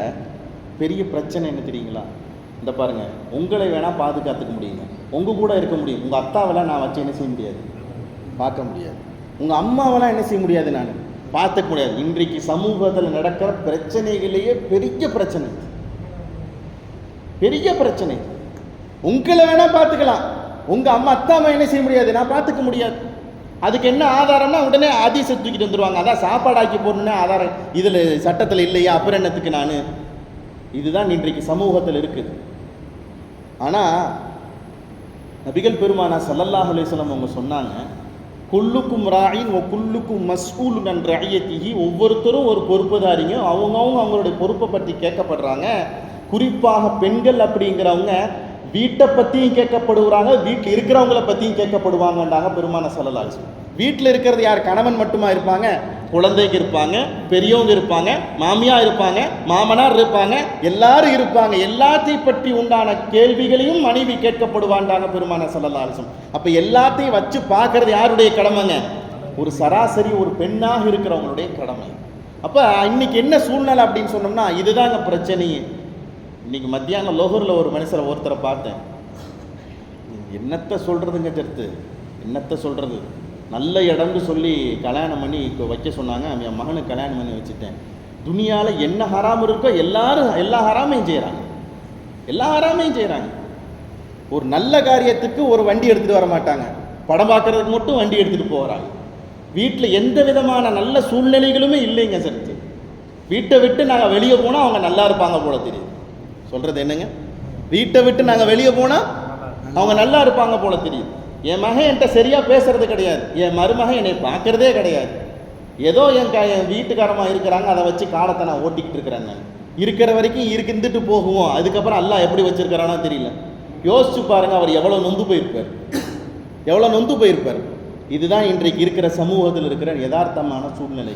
பெரிய பிரச்சனை என்ன தெரியுங்களா? இந்த பாருங்க, உங்களை வேணால் பாதுகாத்துக்க முடியுங்க, உங்கள் கூட இருக்க முடியும், உங்கள் அத்தாவெல்லாம் நான் வச்சு என்ன செய்ய முடியாது, பார்க்க முடியாது. உங்கள் அம்மாவெல்லாம் என்ன செய்ய முடியாது, நான் பார்த்துக்க முடியாது. இன்றைக்கு சமூகத்தில் நடக்கிற பிரச்சனைகளையே பெரிய பிரச்சனை, பெரிய பிரச்சனை. உங்களை வேணால் பார்த்துக்கலாம், உங்கள் அம்மா அத்தாவை என்ன செய்ய முடியாது, நான் பார்த்துக்க முடியாது. அதுக்கு என்ன ஆதாரம்னா உடனே ஹதீஸை தூக்கிட்டு வந்துடுவாங்க. அதான் சாப்பாடாக்கி போடணுன்னு ஆதாரம் இதில் சட்டத்தில் இல்லையா, அப்புறம் என்னத்துக்கு நான். இதுதான் இன்றைக்கு சமூகத்தில் இருக்குது. ஆனால் நபிகள் பெருமானார் ஸல்லல்லாஹு அலைஹி வஸல்லம் அவங்க சொன்னாங்க, குல்லுக்கும் ராயின் ஒ குல்லுக்கும் மஸ்ஊலுன் அன் ரஅய்யத்திஹி, ஒவ்வொருத்தரும் ஒரு பொறுப்புதாரிங்க, அவங்கவுங்க அவங்களுடைய பொறுப்பை பற்றி கேட்கப்படுறாங்க. குறிப்பாக பெண்கள் அப்படிங்கிறவங்க வீட்டை பற்றியும் கேட்கப்படுவாங்க, வீட்டில் இருக்கிறவங்கள பற்றியும் கேட்கப்படுவாங்கன்றாங்க பெருமான ஸல்லல்லாஹு அலைஹி வஸல்லம். வீட்டில் இருக்கிறது யார்? கணவன் மட்டுமா இருப்பாங்க? குழந்தைங்க இருப்பாங்க, பெரியவங்க இருப்பாங்க, மாமியா இருப்பாங்க, மாமனார் இருப்பாங்க, எல்லாரும் இருப்பாங்க. எல்லாத்தையும் பற்றி உண்டான கேள்விகளையும் மனைவி கேட்கப்படுவான்றாங்க பெருமான ஸல்லல்லாஹு அலைஹி வஸல்லம். அப்போ எல்லாத்தையும் வச்சு பார்க்கறது யாருடைய கடமைங்க? ஒரு சராசரி ஒரு பெண்ணாக இருக்கிறவங்களுடைய கடமை. அப்போ இன்னைக்கு என்ன சூழ்நிலை அப்படின்னு சொன்னோம்னா இதுதாங்க பிரச்சனையே. இன்னைக்கு மத்தியானம் லோகரில் ஒரு மனுஷரை ஒருத்தரை பார்த்தேன். என்னத்தை சொல்கிறதுங்க ஜர்த்து, என்னத்தை சொல்கிறது, நல்ல இடம்னு சொல்லி கல்யாணம் பண்ணி வைக்க சொன்னாங்க. என் மகனுக்கு கல்யாணம் பண்ணி வச்சுட்டேன். துனியாவில் என்ன ஹராம் இருக்கோ எல்லா ஹராமையும் செய்கிறாங்க, எல்லா ஹராமையும் செய்கிறாங்க. ஒரு நல்ல காரியத்துக்கு ஒரு வண்டி எடுத்துகிட்டு வர மாட்டாங்க, படம் பார்க்குறதுக்கு மட்டும் வண்டி எடுத்துகிட்டு போகிறாங்க. வீட்டில் எந்த விதமான நல்ல சூழ்நிலைகளுமே இல்லைங்க சர்த்து. வீட்டை விட்டு நாங்கள் வெளியே போனால் அவங்க நல்லா இருப்பாங்க போல தெரியுது. சொல்கிறது என்னங்க, வீட்டை விட்டு நாங்கள் வெளியே போனால் அவங்க நல்லா இருப்பாங்க போல தெரியுது. என் மகன் என்கிட்ட சரியாக பேசுறது கிடையாது, என் மருமகன் என்னை பார்க்குறதே கிடையாது. ஏதோ என் வீட்டுக்காரமாக இருக்கிறாங்க, அதை வச்சு காலத்தை நான் ஓட்டிக்கிட்டு இருக்கிறேன். நான் இருக்கிற வரைக்கும் இருந்துட்டு போகுவோம், அதுக்கப்புறம் அல்லாஹ் எப்படி வச்சுருக்கிறானோ தெரியல. யோசிச்சு பாருங்கள், அவர் எவ்வளோ நொந்து போயிருப்பார், எவ்வளோ நொந்து போயிருப்பார். இதுதான் இன்றைக்கு இருக்கிற சமூகத்தில் இருக்கிற யதார்த்தமான சூழ்நிலை.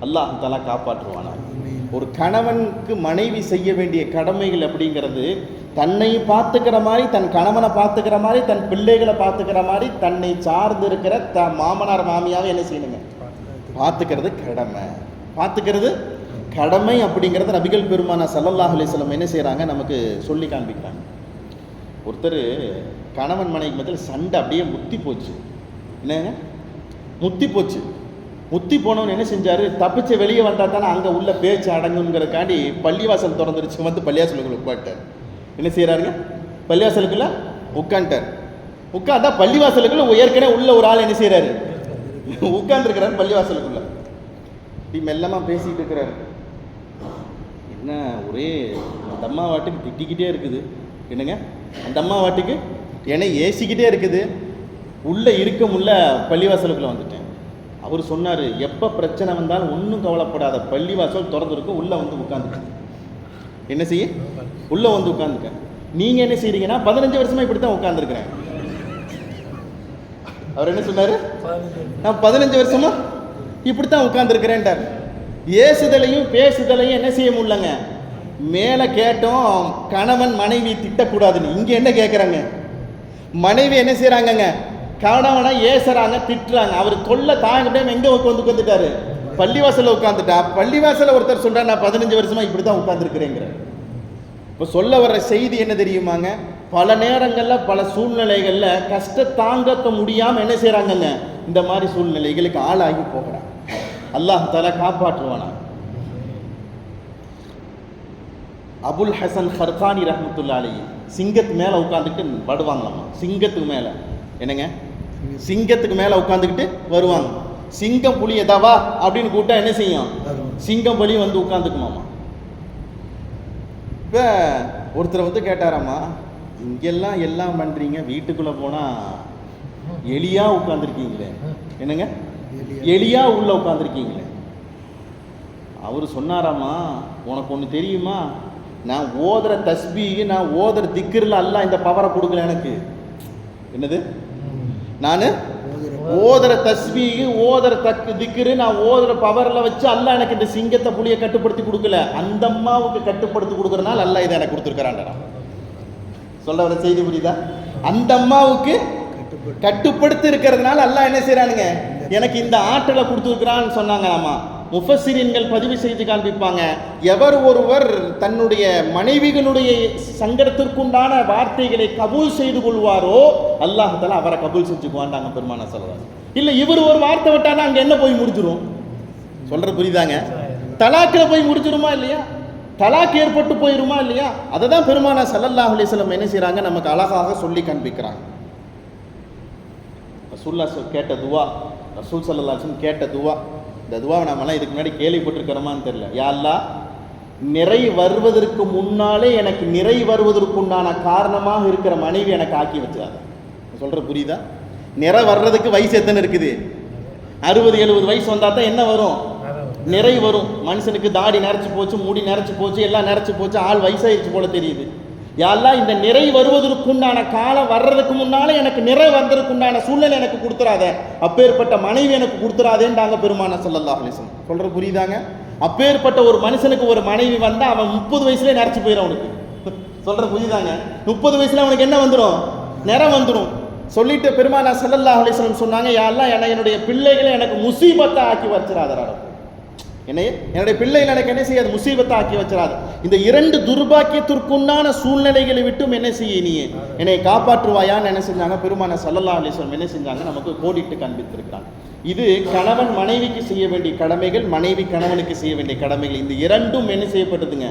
அல்லாஹ் தஆலா காப்பாற்றுவானா. ஒரு கணவனுக்கு மனைவி செய்ய வேண்டிய கடமைகள் அப்படிங்கிறது தன்னை பார்த்துக்கிற மாதிரி, தன் கணவனை பார்த்துக்கிற மாதிரி, தன் பிள்ளைகளை பார்த்துக்கிற மாதிரி, தன்னை சார்ந்து இருக்கிற மாமனார் மாமியாவை என்ன செய்யணுங்க? பார்த்துக்கிறது கடமை. பார்த்துக்கிறது கடமை அப்படிங்கிறத நபிகள் பெருமானா ஸல்லல்லாஹு அலைஹி வஸல்லம் என்ன செய்கிறாங்க, நமக்கு சொல்லி காண்பிக்கிறாங்க. ஒருத்தர் கணவன் மனைவி மத்தியில் சண்டை அப்படியே முத்தி போச்சு. என்னங்க முத்தி போச்சு. முத்தி போனவன் என்ன செஞ்சார், தப்பிச்சு வெளியே வந்தால் தானே அங்கே உள்ள பேச்சு அடங்குங்கிறதுக்காண்டி பள்ளிவாசல் திறந்துருச்சு, வந்து பள்ளிவாசலுக்குள்ள உட்காந்துட்டார். என்ன செய்கிறாருங்க, பள்ளிவாசலுக்குள்ள உட்காந்துட்டார். உட்காந்தா பள்ளிவாசலுக்குள்ள ஏற்கனவே உள்ள ஒரு ஆள் என்ன செய்கிறாரு, உட்காந்துருக்கிறார் பள்ளிவாசலுக்குள்ள. இப்படி மெல்லமாக பேசிக்கிட்டு இருக்கிறாரு. என்ன ஒரே அந்த அம்மா வாட்டுக்கு திட்டிக்கிட்டே இருக்குது. என்னங்க அந்த அம்மா வாட்டுக்கு என்னை ஏசிக்கிட்டே இருக்குது. உள்ளே இருக்க முல்ல பள்ளிவாசலுக்குள்ளே வந்துட்டேன். அவர் சொன்னார், எப்போ பிரச்சனை வந்தாலும் ஒன்றும் கவலைப்படாத, பள்ளிவாசல் திறந்துருக்கும், உள்ளே வந்து உட்காந்துக்க. என்ன செய்ய, உள்ளே வந்து உட்காந்துக்க. நீங்கள் என்ன செய்கிறீங்கன்னா 15 வருஷமாக இப்படி தான் உட்காந்துருக்கிறேன். அவர் என்ன சொன்னார், நான் 15 வருஷமா இப்படி தான் உட்காந்துருக்கிறேன்டார். ஏசுதலையும் பேசுதலையும் என்ன செய்ய முடியலங்க. மேலே கேட்டோம் கணவன் மனைவி திட்டக்கூடாதுன்னு, இங்கே என்ன கேட்குறாங்க, மனைவி என்ன செய்கிறாங்கங்க, கணவனை ஏசுறாங்க, திட்டுறாங்க. அவர் தொல்லை தாங்க டைம் எங்கே வந்து உட்காந்துட்டாரு, பள்ளிவாசலில் உட்காந்துட்டா. பள்ளிவாசலில் ஒருத்தர் சொல்கிறார், நான் 15 வருஷமா இப்படி தான் உட்காந்துருக்கிறேங்கிற. இப்போ சொல்ல வர்ற செய்தி என்ன தெரியுமாங்க, பல நேரங்களில் பல சூழ்நிலைகளில் கஷ்ட தாங்கத்த முடியாமல் என்ன செய்கிறாங்கங்க, இந்த மாதிரி சூழ்நிலைகளுக்கு ஆளாகி போகிறாங்க. அல்லாஹ் தஆலா காப்பாற்றுவானா. அபுல் ஹசன் ஃபர்கானி ரஹ்மத்துல்லாஹி அலைஹி சிங்கத்து மேலே உட்காந்துக்கிட்டு படுவாங்களாமா. சிங்கத்துக்கு மேலே என்னங்க, சிங்கத்துக்கு மேலே உட்காந்துக்கிட்டு வருவாங்க. சிங்கம் புலி எதாவா அப்படின்னு கூப்பிட்டா என்ன செய்யும், சிங்கம் புலி வந்து உட்காந்துக்குமாமா. இப்போ ஒருத்தர் வந்து கேட்டாராம்மா, இங்கெல்லாம் எல்லாம் பண்ணுறீங்க, வீட்டுக்குள்ளே போனால் எலியா உட்காந்துருக்கீங்களே, என்னங்க எலியா உள்ள உட்காந்துருக்கீங்களே. அவர் சொன்னாராம்மா, உனக்கு ஒன்று தெரியுமா, நான் ஓதுற தஸ்பீஹ், நான் ஓதுற திக்ரில் அல்லாஹ் இந்த பவரை கொடுக்கல எனக்கு. என்னது, நான் ஓதுற தஸ்பீஹ், ஓதுற திக்ரு, நான் ஓதுற பவரில் வச்சு அல்லாஹ் எனக்கு இந்த சிங்கத்தை புலியை கட்டுப்படுத்தி கொடுக்கல, அந்த அம்மாவுக்கு கட்டுப்படுத்தி கொடுக்குறனால அல்லாஹ் இதை எனக்கு கொடுத்துருக்கிறான்டா. சொல்ல வர செய்தி புரியுதா? அந்த அம்மாவுக்கு கட்டுப்படுத்தி இருக்கிறதுனால அல்லாஹ் என்ன செய்யறானுங்க, எனக்கு இந்த ஆற்றலை கொடுத்துருக்கிறான்னு சொன்னாங்க. ஆமா, முஃபஸ்ஸிரீன்கள் பதிவு செய்து காண்பிப்பாங்க, எவர் ஒருவர் தன்னுடைய மனைவிகளுடைய சங்கடத்திற்குண்டான வார்த்தைகளை கபூல் செய்து கொள்வாரோ அல்லாஹ் தஆலா அவரை கபூல் செஞ்சுக்குவான்டாங்க பெருமானா ஸல்லல்லாஹு அலைஹி வஸல்லம். இல்லை இவர் ஒரு வார்த்தை விட்டானா அங்கே என்ன போய் முடிஞ்சிடும், சொல்ற புரியுதாங்க, தலாக்கில் போய் முடிஞ்சிருமா இல்லையா, தலாக் ஏற்பட்டு போயிருமா இல்லையா. அதை தான் பெருமானா ஸல்லல்லாஹு அலைஹி வஸல்லம் என்ன செய்கிறாங்க, நமக்கு அழகாக சொல்லி காண்பிக்கிறாங்க. ரசூலுல்லாஹ் கேட்ட துவா, ரசூல் ஸல்லல்லாஹு அலைஹி வஸல்லம் கேட்ட துவா, இந்த துவாவை நாமெல்லாம் இதுக்கு முன்னாடி கேள்விப்பட்டிருக்கிறோமான்னு தெரியல. யா அல்லாஹ், நிறை வருவதற்கு முன்னாலே எனக்கு நிறை வருவதற்குண்டான காரணமாக இருக்கிற மனைவி எனக்கு ஆக்கி வச்சாத. சொல்கிற புரியுதா? நிறை வர்றதுக்கு வயசு எத்தனை இருக்குது, 60-70 வயசு வந்தால் தான் என்ன வரும், நிறை வரும். மனுஷனுக்கு தாடி நரைச்சி போச்சு, முடி நரைச்சி போச்சு, எல்லாம் நரைச்சி போச்சு, ஆள் வயசாயிருச்சு போல தெரியுது. யாரெல்லாம் இந்த நிறை வருவதற்குண்டான காலம் வர்றதுக்கு முன்னால எனக்கு நிறை வந்ததுக்குண்டான சூழ்நிலை எனக்கு கொடுத்துறாத, அப்பேற்பட்ட மனைவி எனக்கு கொடுத்துறாதேன்டாங்க பெருமானார் ஸல்லல்லாஹு அலைஹி வஸல்லம். சொல்ற புரியுதாங்க? அப்பேற்பட்ட ஒரு மனுஷனுக்கு ஒரு மனைவி வந்தா அவன் 30 வயசுலேயே நரைச்சி போயிடும் அவனுக்கு. சொல்ற புரியுதாங்க? 30 வயசுல அவனுக்கு என்ன வந்துடும்? நிறம் வந்துடும். சொல்லிட்டு பெருமானார் ஸல்லல்லாஹு அலைஹி வஸல்லம் சொன்னாங்க, யாரெல்லாம் என்னுடைய பிள்ளைகளை எனக்கு முசீபத்தா ஆக்கி வச்சிடாதரா, என்னுடைய பிள்ளைகள் எனக்கு என்ன செய்யாது, முசீபத்தை ஆக்கி வச்சிடாது. இந்த 2 துர்பாக்கியத்திற்குண்டான சூழ்நிலைகளை விட்டும் என்ன செய்ய நீ என்னை காப்பாற்றுவாயான்னு என்ன செஞ்சாங்க பெருமானார் ஸல்லல்லாஹு அலைஹி வஸல்லம் என்ன செஞ்சாங்க, நமக்கு கோடிட்டு காண்பித்திருக்கிறாங்க. இது கணவன் மனைவிக்கு செய்ய வேண்டிய கடமைகள், மனைவி கணவனுக்கு செய்ய வேண்டிய கடமைகள். இந்த 2ம் என்ன செய்யப்படுதுங்க,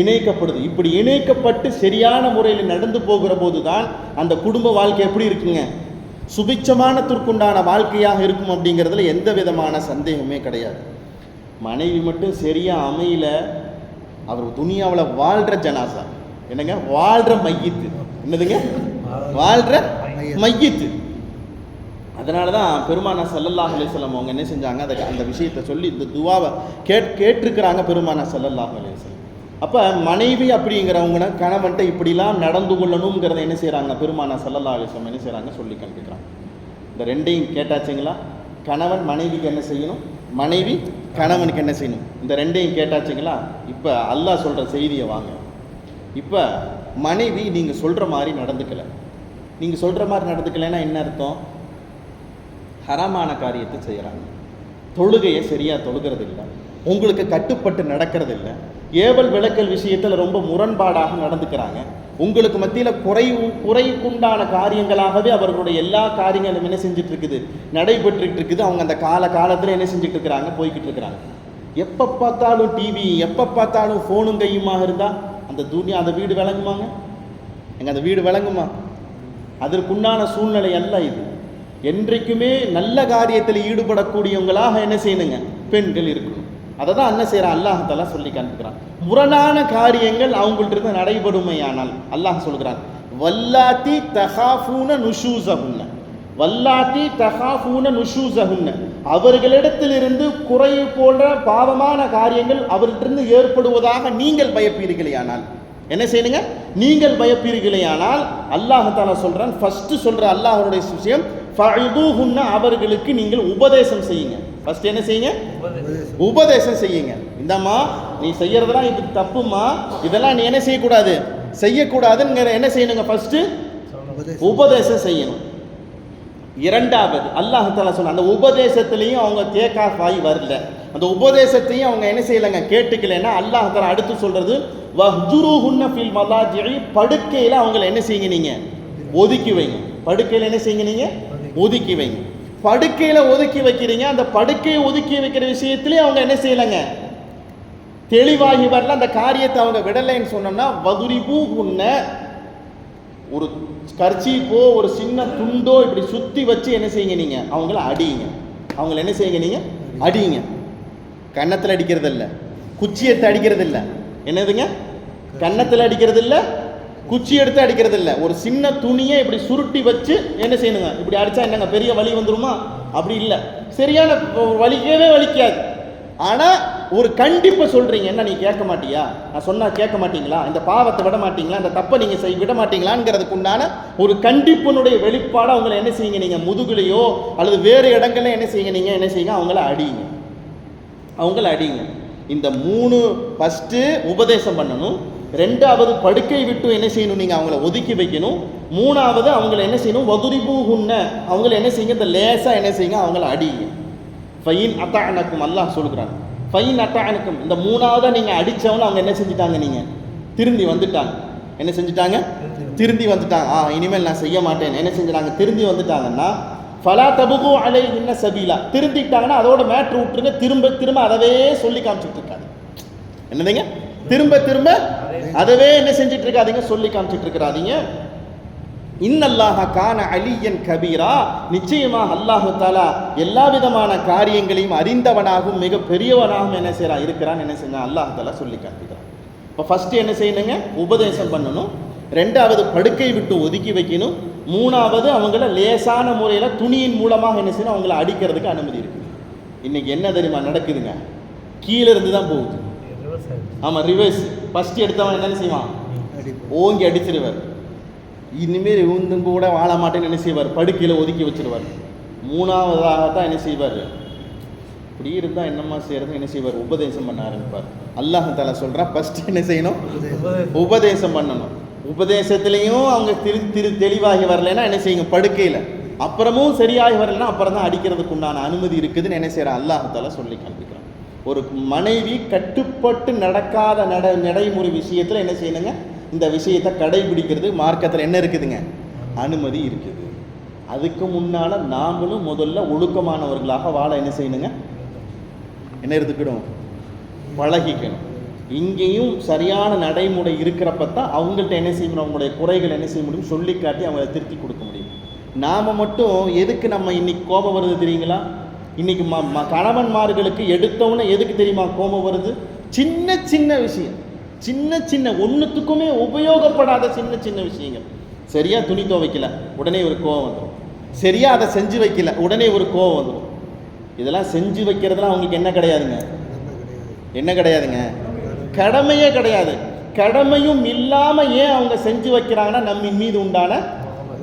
இணைக்கப்படுது. இப்படி இணைக்கப்பட்டு சரியான முறையில் நடந்து போகிற போது தான் அந்த குடும்ப வாழ்க்கை எப்படி இருக்குங்க, சுபிட்சமானத்திற்குண்டான வாழ்க்கையாக இருக்கும். அப்படிங்கிறதுல எந்த விதமான சந்தேகமே கிடையாது. மனைவி மட்டும் சரியா அமையல, அவர் துனியாவில் வாழ்ற ஜனாசா, என்னங்க வாழ்ற மையத்து, என்னதுங்க வாழ்ற மையத்து. அதனால தான் பெருமானார் ஸல்லல்லாஹு அலைஹி வஸல்லம் அவங்க என்ன செஞ்சாங்க, அந்த விஷயத்தை சொல்லி இந்த துவாவை கேட்டிருக்கிறாங்க பெருமானார் ஸல்லல்லாஹு அலைஹி வஸல்லம். அப்போ மனைவி அப்படிங்கிறவங்க கணவன்கிட்ட இப்படிலாம் நடந்து கொள்ளணுங்கிறத என்ன செய்கிறாங்க பெருமானார் ஸல்லல்லாஹு அலைஹி வஸல்லம் என்ன செய்கிறாங்க, சொல்லி காண்பிக்கிறாங்க. இந்த ரெண்டையும் கேட்டாச்சுங்களா? கணவன் மனைவிக்கு என்ன செய்யணும், மனைவி கணவனுக்கு என்ன செய்யணும், இந்த ரெண்டையும் கேட்டாச்சுங்களா? இப்போ அல்லாஹ் சொல்கிற செய்தியை வாங்க. இப்போ மனைவி நீங்கள் சொல்கிற மாதிரி நடந்துக்கலை, நீங்கள் சொல்கிற மாதிரி நடந்துக்கலைன்னா என்ன அர்த்தம்? ஹராமான காரியத்தை செய்கிறாங்க, தொழுகையை சரியாக தொழுகிறது இல்லை, உங்களுக்கு கட்டுப்பட்டு நடக்கிறது இல்லை, ஏவல் விளக்கல் விஷயத்தில் ரொம்ப முரண்பாடாக நடந்துக்கிறாங்க, உங்களுக்கு மத்தியில் குறைக்குண்டான காரியங்களாகவே அவர்களுடைய எல்லா காரியங்களும் என்ன செஞ்சுட்டு இருக்குது, நடைபெற்றுட்டு இருக்குது. அவங்க அந்த காலத்தில் என்ன செஞ்சுட்டு இருக்கிறாங்க, போய்கிட்டு இருக்கிறாங்க. எப்போ பார்த்தாலும் டிவி, எப்போ பார்த்தாலும் ஃபோனும் கையுமாக இருந்தால் அந்த வீடு விளங்குமாங்க? எங்க அந்த வீடு விளங்குமா? அதற்குண்டான சூழ்நிலை அல்ல இது. என்றைக்குமே நல்ல காரியத்தில் ஈடுபடக்கூடியவங்களாக என்ன செய்யணுங்க, பெண்கள் இருக்கணும். அதை தான் என்ன செய்கிறான் அல்லாஹ் தஆலா சொல்லி காண்பிக்கிறான். முரணான காரியங்கள் அவங்கள்ட்ட இருந்து நடைபெறுமையானால் அல்லாஹ் சொல்கிறான், வல்லாத்தி தகாஃபூன நுஷூஸஹுன்ன, வல்லாத்தி தகாஃபூன நுஷூஸஹுன்ன, அவர்களிடத்திலிருந்து குறை போன்ற பாவமான காரியங்கள் அவர்களிருந்து ஏற்படுவதாக நீங்கள் பயப்பீர்களேயானால் என்ன செய்யணுங்க, நீங்கள் பயப்பீர்களேயானால் அல்லாஹ் தஆலா சொல்றான். ஃபர்ஸ்ட் சொல்ற அல்லாஹ்வுடைய விஷயம், ஃபஅதுஹுன்ன, அவர்களுக்கு நீங்கள் உபதேசம் செய்யுங்க. ஃபர்ஸ்ட் என்ன செய்யுங்க, உபதேசம் செய்யுங்க. இந்தம்மா நீ செய்யறதெல்லாம் இது தப்புமா, இதெல்லாம் நீ என்ன செய்யக்கூடாது, செய்யக்கூடாதுங்கிற என்ன செய்யணுங்க, ஃபர்ஸ்ட் உபதேசம் செய்யணும். இரண்டாவது அல்லாஹ் தஆலா சொன்ன அந்த உபதேசத்திலையும் அவங்க தேக்காஃபாய் வரல, அந்த உபதேசத்தையும் அவங்க என்ன செய்யலைங்க, கேட்டுக்கலைன்னா அல்லாஹ் தஆலா அடுத்து சொல்றது, வஹ்ஜுருஹுன்ன ஃபில் மலாஜிஇ, படுக்கையில அவங்களை என்ன செய்யுங்க, நீங்க ஒதுக்கி வைங்க. படுக்கையில என்ன செய்யுங்க, நீங்க ஒதுக்கி வைங்க. படுக்கையில ஒதுக்கி வைக்கிறீங்க, அந்த படுக்கையை ஒதுக்கி வைக்கிற விஷயத்திலே அவங்க என்ன செய்யலைங்க, தெளிவாகி வரல, அந்த காரியத்தை அவங்க விடலைன்னு சொன்னோம்னா, வதுரிபூஹுன்ன, ஒரு கர்ச்சீப்போ ஒரு சின்ன துண்டோ இப்படி சுத்தி வச்சு என்ன செய்யுங்க, நீங்க அவங்கள அடியுங்க. அவங்கள என்ன செய்யுங்க, நீங்க அடியுங்க. கன்னத்தில் அடிக்கிறது இல்லை, குச்சி எடுத்து அடிக்கிறது இல்லை, என்னதுங்க, கன்னத்தில் அடிக்கிறது இல்லை, குச்சி எடுத்து அடிக்கிறது இல்லை, ஒரு சின்ன துணியை இப்படி சுருட்டி வச்சு என்ன செய்யணுங்க, இப்படி அடிச்சா என்னங்க பெரிய வலி வந்துருமா? அப்படி இல்லை, சரியான வலிக்கவே வலிக்காது. ஆனா ஒரு கண்டிப்பை சொல்றீங்க, என்ன நீ கேட்க மாட்டியா, நான் சொன்னா கேட்க மாட்டீங்களா, இந்த பாவத்தை விட மாட்டீங்களா, இந்த தப்பை நீங்க விட மாட்டீங்களாங்கிறதுக்கு உண்டான ஒரு கண்டிப்பினுடைய வெளிப்பாடு அவங்களை என்ன செய்யுங்க, நீங்க முதுகுலையோ அல்லது வேறு இடங்கள்ல என்ன செய்யுங்க, நீங்க என்ன செய்யுங்க, அவங்கள அடியுங்க, அவங்கள அடியுங்க. இந்த 3 ஃபர்ஸ்ட் உபதேசம் பண்ணணும், 2வது படுக்கை விட்டு என்ன செய்யணும், நீங்க அவங்கள ஒதுக்கி வைக்கணும், 3வது அவங்கள என்ன செய்யணும், வதுரிபூஹுன்ன, அவங்கள என்ன செய்யுங்க, இந்த லேசா என்ன செய்யுங்க, அவங்கள அடியுங்க. ஃபைன் அத்தஅனக்கும், அல்லாஹ் சொல்கிறான், ஃபைன் அத்தஅனக்கும், இந்த 3வது நீங்க அடிச்சவங்க அவங்க என்ன செஞ்சுட்டாங்க, நீங்க திருந்தி வந்துட்டாங்க, என்ன செஞ்சுட்டாங்க, திருந்தி வந்துட்டாங்க, இனிமேல் நான் செய்ய மாட்டேன் என்ன செஞ்சுட்டாங்க, திருந்தி வந்துட்டாங்கன்னா, ஃபலா தபுகு அலைஹின்ன சபீலா, திருந்திட்டாங்கன்னா அதோட மேட்ரு விட்டுருங்க, திரும்ப திரும்ப அதவே சொல்லி காமிச்சிட்டு இருக்காது, என்னதுங்க, திரும்ப திரும்ப அதவே என்ன செஞ்சிட்டு இருக்காதீங்க, சொல்லி காமிச்சிட்டு இருக்கிறாதீங்க. இன்னல்லாஹ கான அலியன் கபீரா, நிச்சயமாக அல்லாஹு தஆலா எல்லா விதமான காரியங்களையும் அறிந்தவனாகவும் மிக பெரியவனாகவும் என்ன செய்யறான், இருக்கிறான், என்ன செஞ்சான் அல்லாஹ் தஆலா சொல்லி காட்டுகிறான். இப்போ ஃபர்ஸ்ட் என்ன செய்யணுங்க, உபதேசம் பண்ணணும், 2வது படுக்கை விட்டு ஒதுக்கி வைக்கணும், 3வது அவங்கள லேசான முறையில் துணியின் மூலமாக என்ன செய்யணும், அவங்கள அடிக்கிறதுக்கு அனுமதி இருக்குது. இன்னைக்கு என்ன தெரியுமா நடக்குதுங்க, கீழே இருந்து தான் போகுது. ஆமாம், ரிவர்ஸ். ஃபஸ்ட்டு எடுத்தவன் என்ன செய்வான்? ஓங்கி அடிச்சிருவார். இனிமேல் இவங்க கூட வாழ மாட்டேன்னு என்ன செய்வார்? படுக்கையில் ஒதுக்கி வச்சிருவார். மூணாவதாகத்தான் என்ன செய்வார்? இப்படி இருந்தால் என்னம்மா செய்கிறது என்ன செய்வார்? உபதேசம் பண்ண ஆரம்பிப்பார். அல்லாஹ் தஆலா சொல்கிறான், ஃபஸ்ட்டு என்ன செய்யணும்? உபதேசம் பண்ணணும். உபதேசத்துலேயும் அவங்க தெளிவாகி வரலைன்னா என்ன செய்யுங்க? படுக்கையில். அப்புறமும் சரியாகி வரலைன்னா அப்புறம் தான் அடிக்கிறதுக்கு உண்டான அனுமதி இருக்குதுன்னு என்ன செய்கிறான்? அல்லாஹ் தஆலா சொல்லி காண்பிக்கிறான். ஒரு மனைவி கட்டுப்பட்டு நடக்காத நடைமுறை விஷயத்தில் என்ன செய்யணுங்க? இந்த விஷயத்தை கடைபிடிக்கிறது மார்க்கத்தில் என்ன இருக்குதுங்க? அனுமதி இருக்குது. அதுக்கு முன்னால் நாமளும் முதல்ல ஒழுக்கமானவர்களாக வாழ என்ன செய்யணுங்க? என்ன எடுத்துக்கணும்? பழகிக்கணும். இங்கேயும் சரியான நடைமுறை இருக்கிறப்ப தான் அவங்கள்ட்ட என்ன செய்யணும்? அவங்களுடைய குறைகள் என்ன செய்ய முடியும்? சொல்லி காட்டி அவங்களை திருத்தி கொடுக்க முடியும். நாம் மட்டும் எதுக்கு நம்ம இன்னைக்கு கோபம் வருது தெரியுங்களா? இன்னைக்கு கணவன்மார்களுக்கு எடுத்தவொன்னே எதுக்கு தெரியுமா கோபம் வருது? சின்ன சின்ன விஷயம், சின்ன சின்ன ஒன்றுத்துக்குமே உபயோகப்படாத சின்ன சின்ன விஷயங்கள். சரியா துணி துவைக்கல, உடனே ஒரு கோபம் வந்துடும். சரியா அதை செஞ்சு வைக்கல, உடனே ஒரு கோபம் வந்துடும். இதெல்லாம் செஞ்சு வைக்கிறதுலாம் அவங்களுக்கு என்ன கிடையாதுங்க? என்ன கிடையாதுங்க? கடமையே கிடையாது. கடமையும் இல்லாமல் ஏன் அவங்க செஞ்சு வைக்கிறாங்கன்னா நம்ம மீது உண்டான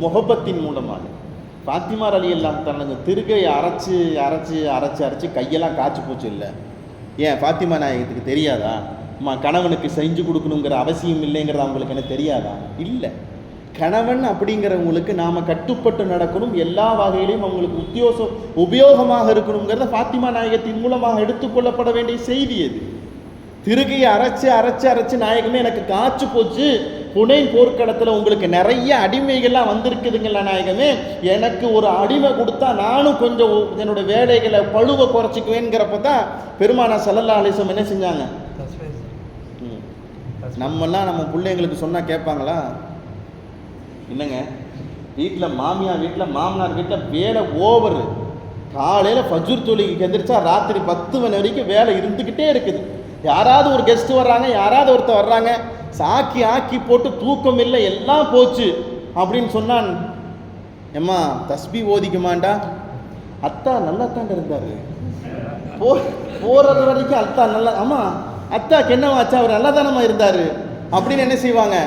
முகப்பத்தின் மூலமாக. ஃபாத்திமா ரலியல்லாஹு தஆலா திருகையை அரைச்சி அரைச்சி அரைச்சி அரைச்சி கையெல்லாம் காய்ச்சி போச்சு. இல்லை ஏன் ஃபாத்திமா நாயகத்துக்கு தெரியாதா? கணவனுக்கு செஞ்சு கொடுக்கணுங்கிற அவசியம் இல்லைங்கிறது அவங்களுக்கு என்ன தெரியாதா? இல்லை. கணவன் அப்படிங்கிறவங்களுக்கு நாம் கட்டுப்பட்டு நடக்கணும், எல்லா வகையிலையும் அவங்களுக்கு உபயோகமாக இருக்கணுங்கிறத ஃபாத்திமா நாயகத்தின் மூலமாக எடுத்துக்கொள்ளப்பட வேண்டிய செய்தி அது. திருகையை அரைச்சி அரைச்சி அரைச்சி நாயகமே எனக்கு காய்ச்சி போச்சு, புனைன் போர்க்களத்தில் உங்களுக்கு நிறைய அடிமைகள்லாம் வந்திருக்குதுங்களா நாயகமே, எனக்கு ஒரு அடிமை கொடுத்தா நானும் கொஞ்சம் என்னோட வேலைகளை பழுவை குறைச்சிக்குவேங்கிறப்ப தான் பெருமானா ஸல்லல்லாஹு அலைஹி வஸல்லம் என்ன செஞ்சாங்க? நம்மெல்லாம் நம்ம பிள்ளைங்களுக்கு சொன்னால் கேட்பாங்களா? இல்லைங்க. வீட்டில் மாமியார் வீட்டில் மாமனார் வீட்டில் வேலை ஓவரு. காலையில் ஃபஜ்ர் தொழுகைக்கு எந்திரிச்சா ராத்திரி 10 மணி வரைக்கும் வேலை இருந்துக்கிட்டே இருக்குது. யாராவது ஒரு கெஸ்ட்டு வர்றாங்க, யாராவது ஒருத்தர் வர்றாங்க, சாக்கி ஆக்கி போட்டு தூக்கம் இல்லை, எல்லாம் போச்சு அப்படின்னு சொன்னான். எம்மா தஸ்பி ஓதிக்குமாண்டா? அத்தா நல்லா தாண்ட இருந்தார், போகிறது வரைக்கும் அத்தா நல்லா. ஆமாம், அத்தாக்கு என்னவாச்சா? அவர் நல்லா தானம்மா இருந்தார் அப்படின்னு என்ன செய்வாங்க?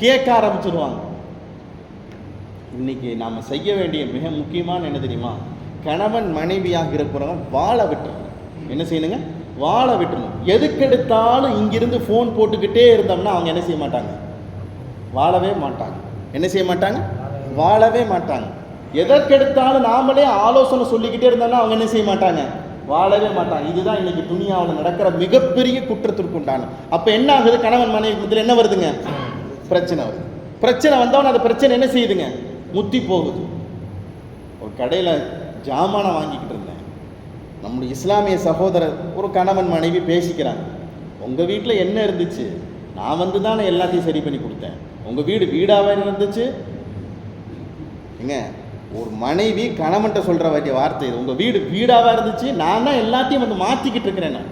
கேட்க ஆரம்பிச்சிருவாங்க. இன்னைக்கு நாம் செய்ய வேண்டிய மிக முக்கியமான என்ன தெரியுமா? கணவன் மனைவியாக இருக்கிறவங்க வாழ விட்டுறணும். என்ன செய்யணுங்க? வாழ விட்டுறணும். எதுக்கெடுத்தாலும் இங்கிருந்து ஃபோன் போட்டுக்கிட்டே இருந்தோம்னா அவங்க என்ன செய்ய மாட்டாங்க? வாழவே மாட்டாங்க. என்ன செய்ய மாட்டாங்க? வாழவே மாட்டாங்க. எதற்கெடுத்தாலும் நாமளே ஆலோசனை சொல்லிக்கிட்டே இருந்தோம்னா அவங்க என்ன செய்ய மாட்டாங்க? வாழவே மாட்டாங்க. இதுதான் இன்னைக்கு துனியாவில் நடக்கிற மிகப்பெரிய குற்றத்திற்கு உண்டான. அப்போ என்ன ஆகுது? கணவன் மனைவி மத்தியில் என்ன வருதுங்க? பிரச்சனை வருது. பிரச்சனை வந்தவொன்னே அந்த பிரச்சனை என்ன செய்யுதுங்க? முத்தி போகுது. ஒரு கடையில் ஜாமானை வாங்கிக்கிட்டு இருந்தேன். நம்முடைய இஸ்லாமிய சகோதரர் ஒரு கணவன் மனைவி பேசிக்கிறாங்க. உங்கள் வீட்டில் என்ன இருந்துச்சு? நான் வந்து தானே எல்லாத்தையும் சரி பண்ணி கொடுத்தேன். உங்கள் வீடு வீடாக இருந்துச்சு. ஏங்க, ஒரு மனைவி கணவன்கிட்ட சொல்கிற வேண்டிய வார்த்தை இது. உங்கள் வீடு வீடாக இருந்துச்சு, நான் தான் எல்லாத்தையும் வந்து மாற்றிக்கிட்டு இருக்கிறேன். நான்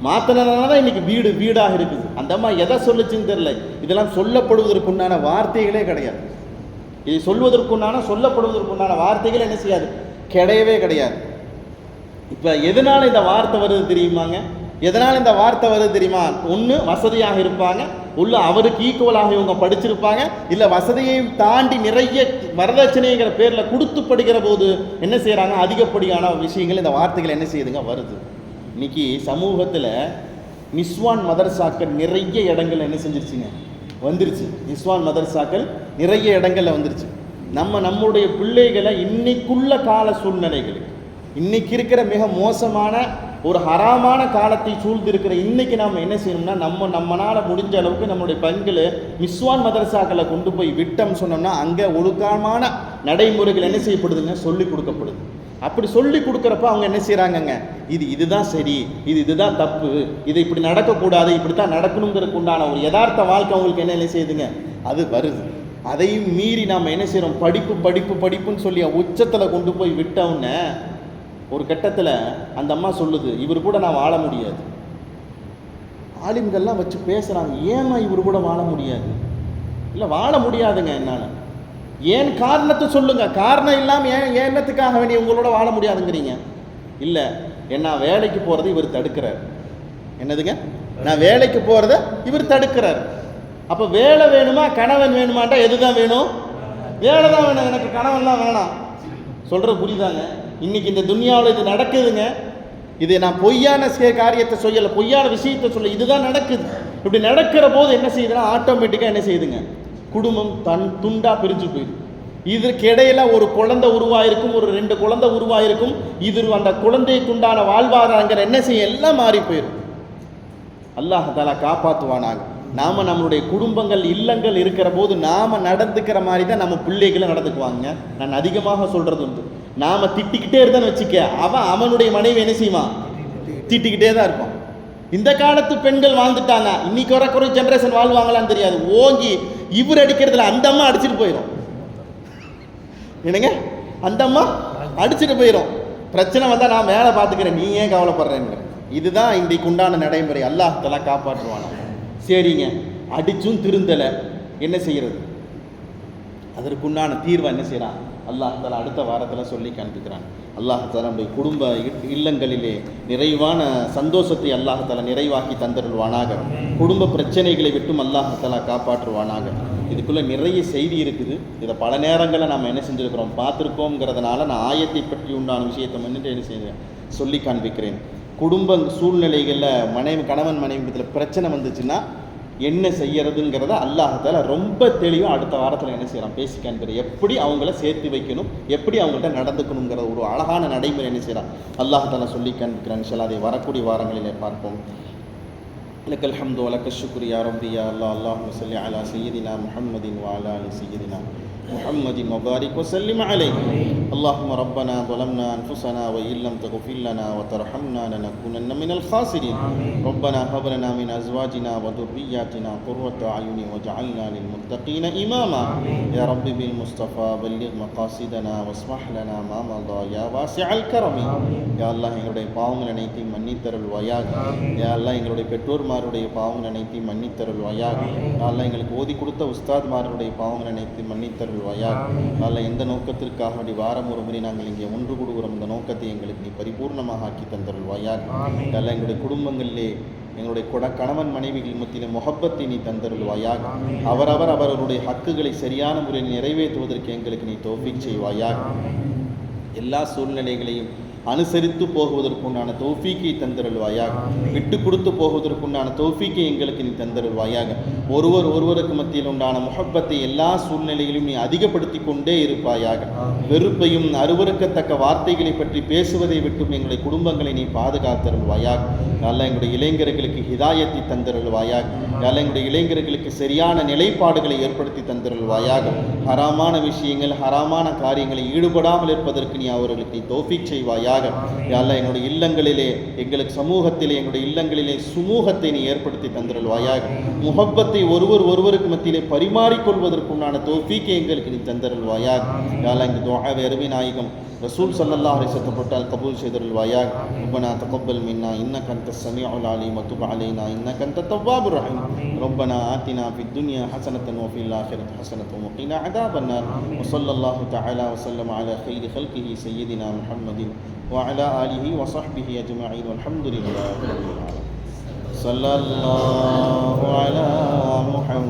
மாற்றினதுனால தான் இன்றைக்கி வீடு வீடாக இருக்குது. அந்த அம்மா எதை சொல்லுச்சுன்னு தெரியல. இதெல்லாம் சொல்லப்படுவதற்குண்டான வார்த்தைகளே கிடையாது. இது சொல்லப்படுவதற்குண்டான வார்த்தைகள் என்ன செய்யாது? கிடையவே கிடையாது. இப்போ எதனால் இந்த வார்த்தை வருது தெரியுமாங்க? எதனால் இந்த வார்த்தை வருது தெரியுமா? ஒன்று வசதியாக இருப்பாங்க, உள்ள அவருக்கு ஈக்குவலாக இவங்க படிச்சிருப்பாங்க, இல்லை வசதியையும் தாண்டி நிறைய வரதட்சணைங்கிற பேரில் கொடுத்து படிக்கிற போது என்ன செய்கிறாங்க? அதிகப்படியான விஷயங்கள் இந்த வார்த்தைகள் என்ன செய்யுதுங்க? வருது. இன்னைக்கு சமூகத்தில் நிஸ்வான் மதரசாக்கள் நிறைய இடங்கள் என்ன செஞ்சிருச்சுங்க? வந்துருச்சு. நிஸ்வான் மதரசாக்கள் நிறைய இடங்களில் வந்துருச்சு. நம்முடைய பிள்ளைகளை இன்னைக்குள்ள கால சூழ்நிலைகளுக்கு, இன்னைக்கு இருக்கிற மிக மோசமான ஒரு ஹராமான காலத்தை சூழ்ந்திருக்கிற இன்னைக்கு நாம் என்ன செய்யணும்னா, நம்மளால் முடிஞ்ச அளவுக்கு நம்மளுடைய பெண்களை நிஸ்வான் மதரசாக்களை கொண்டு போய் விட்டோம் சொன்னோம்னா அங்கே ஒழுக்கமான நடைமுறைகள் என்ன செய்யப்படுதுங்க? சொல்லிக் கொடுக்கப்படுது. அப்படி சொல்லி கொடுக்குறப்ப அவங்க என்ன செய்கிறாங்கங்க? இதுதான் சரி, இதுதான் தப்பு, இது இப்படி நடக்கக்கூடாது, இப்படித்தான் நடக்கணுங்கிறதுக்கு உண்டான ஒரு யதார்த்த வாழ்க்கை அவங்களுக்கு என்ன செய்யுதுங்க? அது வருது. அதையும் மீறி நாம் என்ன செய்கிறோம்? படிப்புன்னு சொல்லி உச்சத்தில் கொண்டு போய் விட்டோன்னே ஒரு கட்டத்தில் அந்த அம்மா சொல்லுது, இவர் கூட நான் வாழ முடியாது. ஆலிம்கள்லாம் வச்சு பேசுகிறாங்க, ஏமா இவர் கூட வாழ முடியாது? இல்லை வாழ முடியாதுங்க என்னால். ஏன் காரணத்தை சொல்லுங்க. காரணம் இல்லாமல் ஏன் என்னத்துக்காக வேண்டிய உங்களோட வாழ முடியாதுங்கிறீங்க? இல்லை, என்ன வேலைக்கு போகிறது இவர் தடுக்கிறார். என்னதுங்க? நான் வேலைக்கு போகிறத இவர் தடுக்கிறார். அப்போ வேலை வேணுமா கணவன் வேணுமாட்டா எதுதான் வேணும்? வேலை தான் வேணும். எனக்கு கணவன்லாம் வேணாம் சொல்கிறது புரியுதாங்க? இன்னைக்கு இந்த துன்யாவில் இது நடக்குதுங்க. இது நான் பொய்யான காரியத்தை சொல்லலை, பொய்யான விஷயத்தை சொல்ல, இதுதான் நடக்குது. இப்படி நடக்கிற போது என்ன செய்யுதுன்னா ஆட்டோமேட்டிக்காக என்ன செய்யுதுங்க, குடும்பம் துண்டா பிரிஞ்சு போயிடுது. இதற்கு இடையில ஒரு குழந்தை உருவாயிருக்கும், ஒரு 2 குழந்தை உருவாயிருக்கும். இது அந்த குழந்தைக்குண்டான வாழ்வாதாரங்கிற என்ன செய்ய எல்லாம் மாறி போயிடும். அல்லாஹ் தஆலா காப்பாற்றுவானாங்க. நாம நம்மளுடைய குடும்பங்கள் இல்லங்கள் இருக்கிற போது நாம நடந்துக்கிற மாதிரி தான் நம்ம பிள்ளைகளும் நடந்துக்குவாங்க. நான் அதிகமாக சொல்றது உண்டு. நாம திட்டிக்கிட்டே இருந்தான்னு வச்சுக்க, அவனுடைய மனைவி என்ன செய்வான்? திட்டிக்கிட்டே தான் இருப்பான். இந்த காலத்து பெண்கள் வாழ்ந்துட்டாங்க, இன்னைக்கு வரக்குறை ஜென்ரேஷன் வாழ்வாங்களான்னு தெரியாது. ஓங்கி இவர் அடிக்கிறதுல அந்த அம்மா அடிச்சுட்டு போயிடும். என்னங்க, அந்த அம்மா அடிச்சுட்டு போயிடும். பிரச்சனை வந்தால் நான் மேலே பார்த்துக்கிறேன், நீ ஏன் கவலைப்படுறேன்னு. இதுதான் இன்றைக்கு உண்டான நடைமுறை. அல்லாஹ் தஆலா காப்பாற்றுவானா? சரிங்க, அடிச்சும் திருந்தலை, என்ன செய்கிறது? அதற்குண்டான தீர்வை என்ன செய்யறான்? அல்லாஹ் தஆலா அடுத்த வாரத்தில் சொல்லி காண்பிக்கிறான். அல்லாஹ் தஆலா நம்முடைய குடும்ப இல்லங்களிலே நிறைவான சந்தோஷத்தை அல்லாஹ் தஆலா நிறைவாக்கி தந்தருள்வானாக. குடும்ப பிரச்சனைகளை விட்டும் அல்லாஹ் தஆலா காப்பாற்றுவானாக. இதுக்குள்ளே நிறைய செய்தி இருக்குது. இதை பல நேரங்களில் நம்ம என்ன செஞ்சுருக்கிறோம், பார்த்துருக்கோங்கிறதுனால நான் ஆயத்தை பற்றி உண்டான விஷயத்தை முன்னிட்டு என்ன செய்கிறேன், சொல்லி காண்பிக்கிறேன். குடும்ப சூழ்நிலைகளில் கணவன் மனைவி இதில் பிரச்சனை வந்துச்சுன்னா என்ன செய்யறதுங்கிறத அல்லாஹ் தஆலா ரொம்ப தெளிவாக அடுத்த வாரத்தில் என்ன செய்யலாம், பேசி காண்பிக்கிறேன். எப்படி அவங்கள சேர்த்து வைக்கணும், எப்படி அவங்கள்ட்ட நடந்துக்கணுங்கிற ஒரு அழகான நடைமுறை என்ன செய்யலாம் அல்லாஹ் தஆலா சொல்லி காண்பிக்கிறான். இன்ஷா அல்லாஹ் அதை வரக்கூடிய வாரங்களிலே பார்ப்போம். لك الحمد ولك الشكر يا ربي يا الله. اللهم صل على سيدنا محمد وعلى ال سيدنا محمد وبارك وسلم عليه. اللهم ربنا ظلمنا أنفسنا وإن لم تغفر لنا وترحمنا لنكونن من الخاسرين. ربنا هب لنا من أزواجنا وذرياتنا قرة أعين واجعلنا للمتقين إماما. يا رب بالمصطفى بلغ مقاصدنا واسمح لنا ما مضى يا واسع الكرم. يا الله எங்களுடைய பாவங்கள் அனைத்தையும் மன்னித்தருள்வாயாக. யா அல்லாஹ் எங்களுடைய பெற்றோர்மாருடைய பாவங்கள் அனைத்தையும் மன்னித்தருள்வாயாக. யா அல்லாஹ் எங்களுக்கு ஓதி கொடுத்த உஸ்தாத்மாருடைய பாவங்கள் அனைத்தையும் மன்னித்தருள்வாயாக. அல்ல எந்த நோக்கத்திற்காக வேண்டி வாரம் ஒரு முறை நாங்கள் இங்கே ஒன்று கூடுகிறோம், இந்த நோக்கத்தை எங்களுக்கு நீ பரிபூர்ணமாக ஆக்கி தந்தருள்வாயாக. அல்ல எங்களுடைய குடும்பங்களிலே எங்களுடைய கணவன் மனைவிகள் மத்தியிலே முஹப்பத்தை நீ தந்தருள்வாயாக. அவரவருடைய ஹக்குகளை சரியான முறையில் நிறைவேற்றுவதற்கு எங்களுக்கு நீ தௌஃபீக் செய்வாயாக. எல்லா சூழ்நிலைகளையும் அனுசரித்து போகுவதற்குண்டான தௌஃபீக்கை தந்தருள்வாயாக. விட்டு கொடுத்து போகுவதற்குண்டான தௌஃபீக்கை எங்களுக்கு நீ தந்தருள்வாயாக. ஒருவருக்கு மத்தியில் உண்டான முஹப்பத்தை எல்லா சூழ்நிலைகளிலும் நீ அதிகப்படுத்தி கொண்டே இருப்பாயாக. வெறுப்பையும் அருவருக்கத்தக்க வார்த்தைகளை பற்றி பேசுவதை விட்டும் எங்களுடைய குடும்பங்களை நீ பாதுகாத்தருள்வாயாக. அல்ல எங்களுடைய இளைஞர்களுக்கு ஹிதாயத்தை தந்தருள்வாயாக. அல்ல எங்களுடைய இளைஞர்களுக்கு சரியான நிலைப்பாடுகளை ஏற்படுத்தி தந்தருள்வாயாக. ஹராமான விஷயங்கள் ஹராமான காரியங்களை ஈடுபடாமல் இருப்பதற்கு நீ அவர்களுக்கு நீ தௌஃபீக் செய்வாயாக. அல்ல என்னுடைய இல்லங்களிலே எங்களுக்கு சமூகத்திலே எங்களுடைய இல்லங்களிலே சுமூகத்தை நீ ஏற்படுத்தி தந்தருள்வாயாக. முஹப்பத்தை ஒருவருக்கு மத்தியிலே பரிமாறிக்கொள்வதற்குண்டான தௌஃபீக்கை எங்களுக்கு நீ தந்தருள்வாயாக. அல்ல இந்த துஆவை அருமை நாயகம் ரசூல் ஸல்லல்லாஹு அலைஹி வஸல்லம் போட்டால் கபூல் செய்தருள்வாயாக. ரப்பனா தகப்பல் மின்னா இன்னக அன்தஸ் ஸமீஉல் அலீம் வ துப் அலைனா இன்னக அன்தத் தவ்வாபுர் ரஹீம். ரப்பனா ஆத்தினா ஃபித் துன்யா ஹஸனத்தன் வ ஃபில் ஆখিরাতি ஹஸனத்தன் வ கினா அஸாபன் நார். வ ஸல்லல்லாஹு தஆலா வ ஸல்லம அலா கைரி ஹல்கிஹி சய்யிதினா முஹம்மதின் வ அலா ஆலிஹி வ ஸஹ்பிஹி அஜ்மஈன். வல்ஹம்துலில்லாஹி ரப்பில் ஆலமீன். ஸல்லல்லாஹு அலா முஹம்மத்.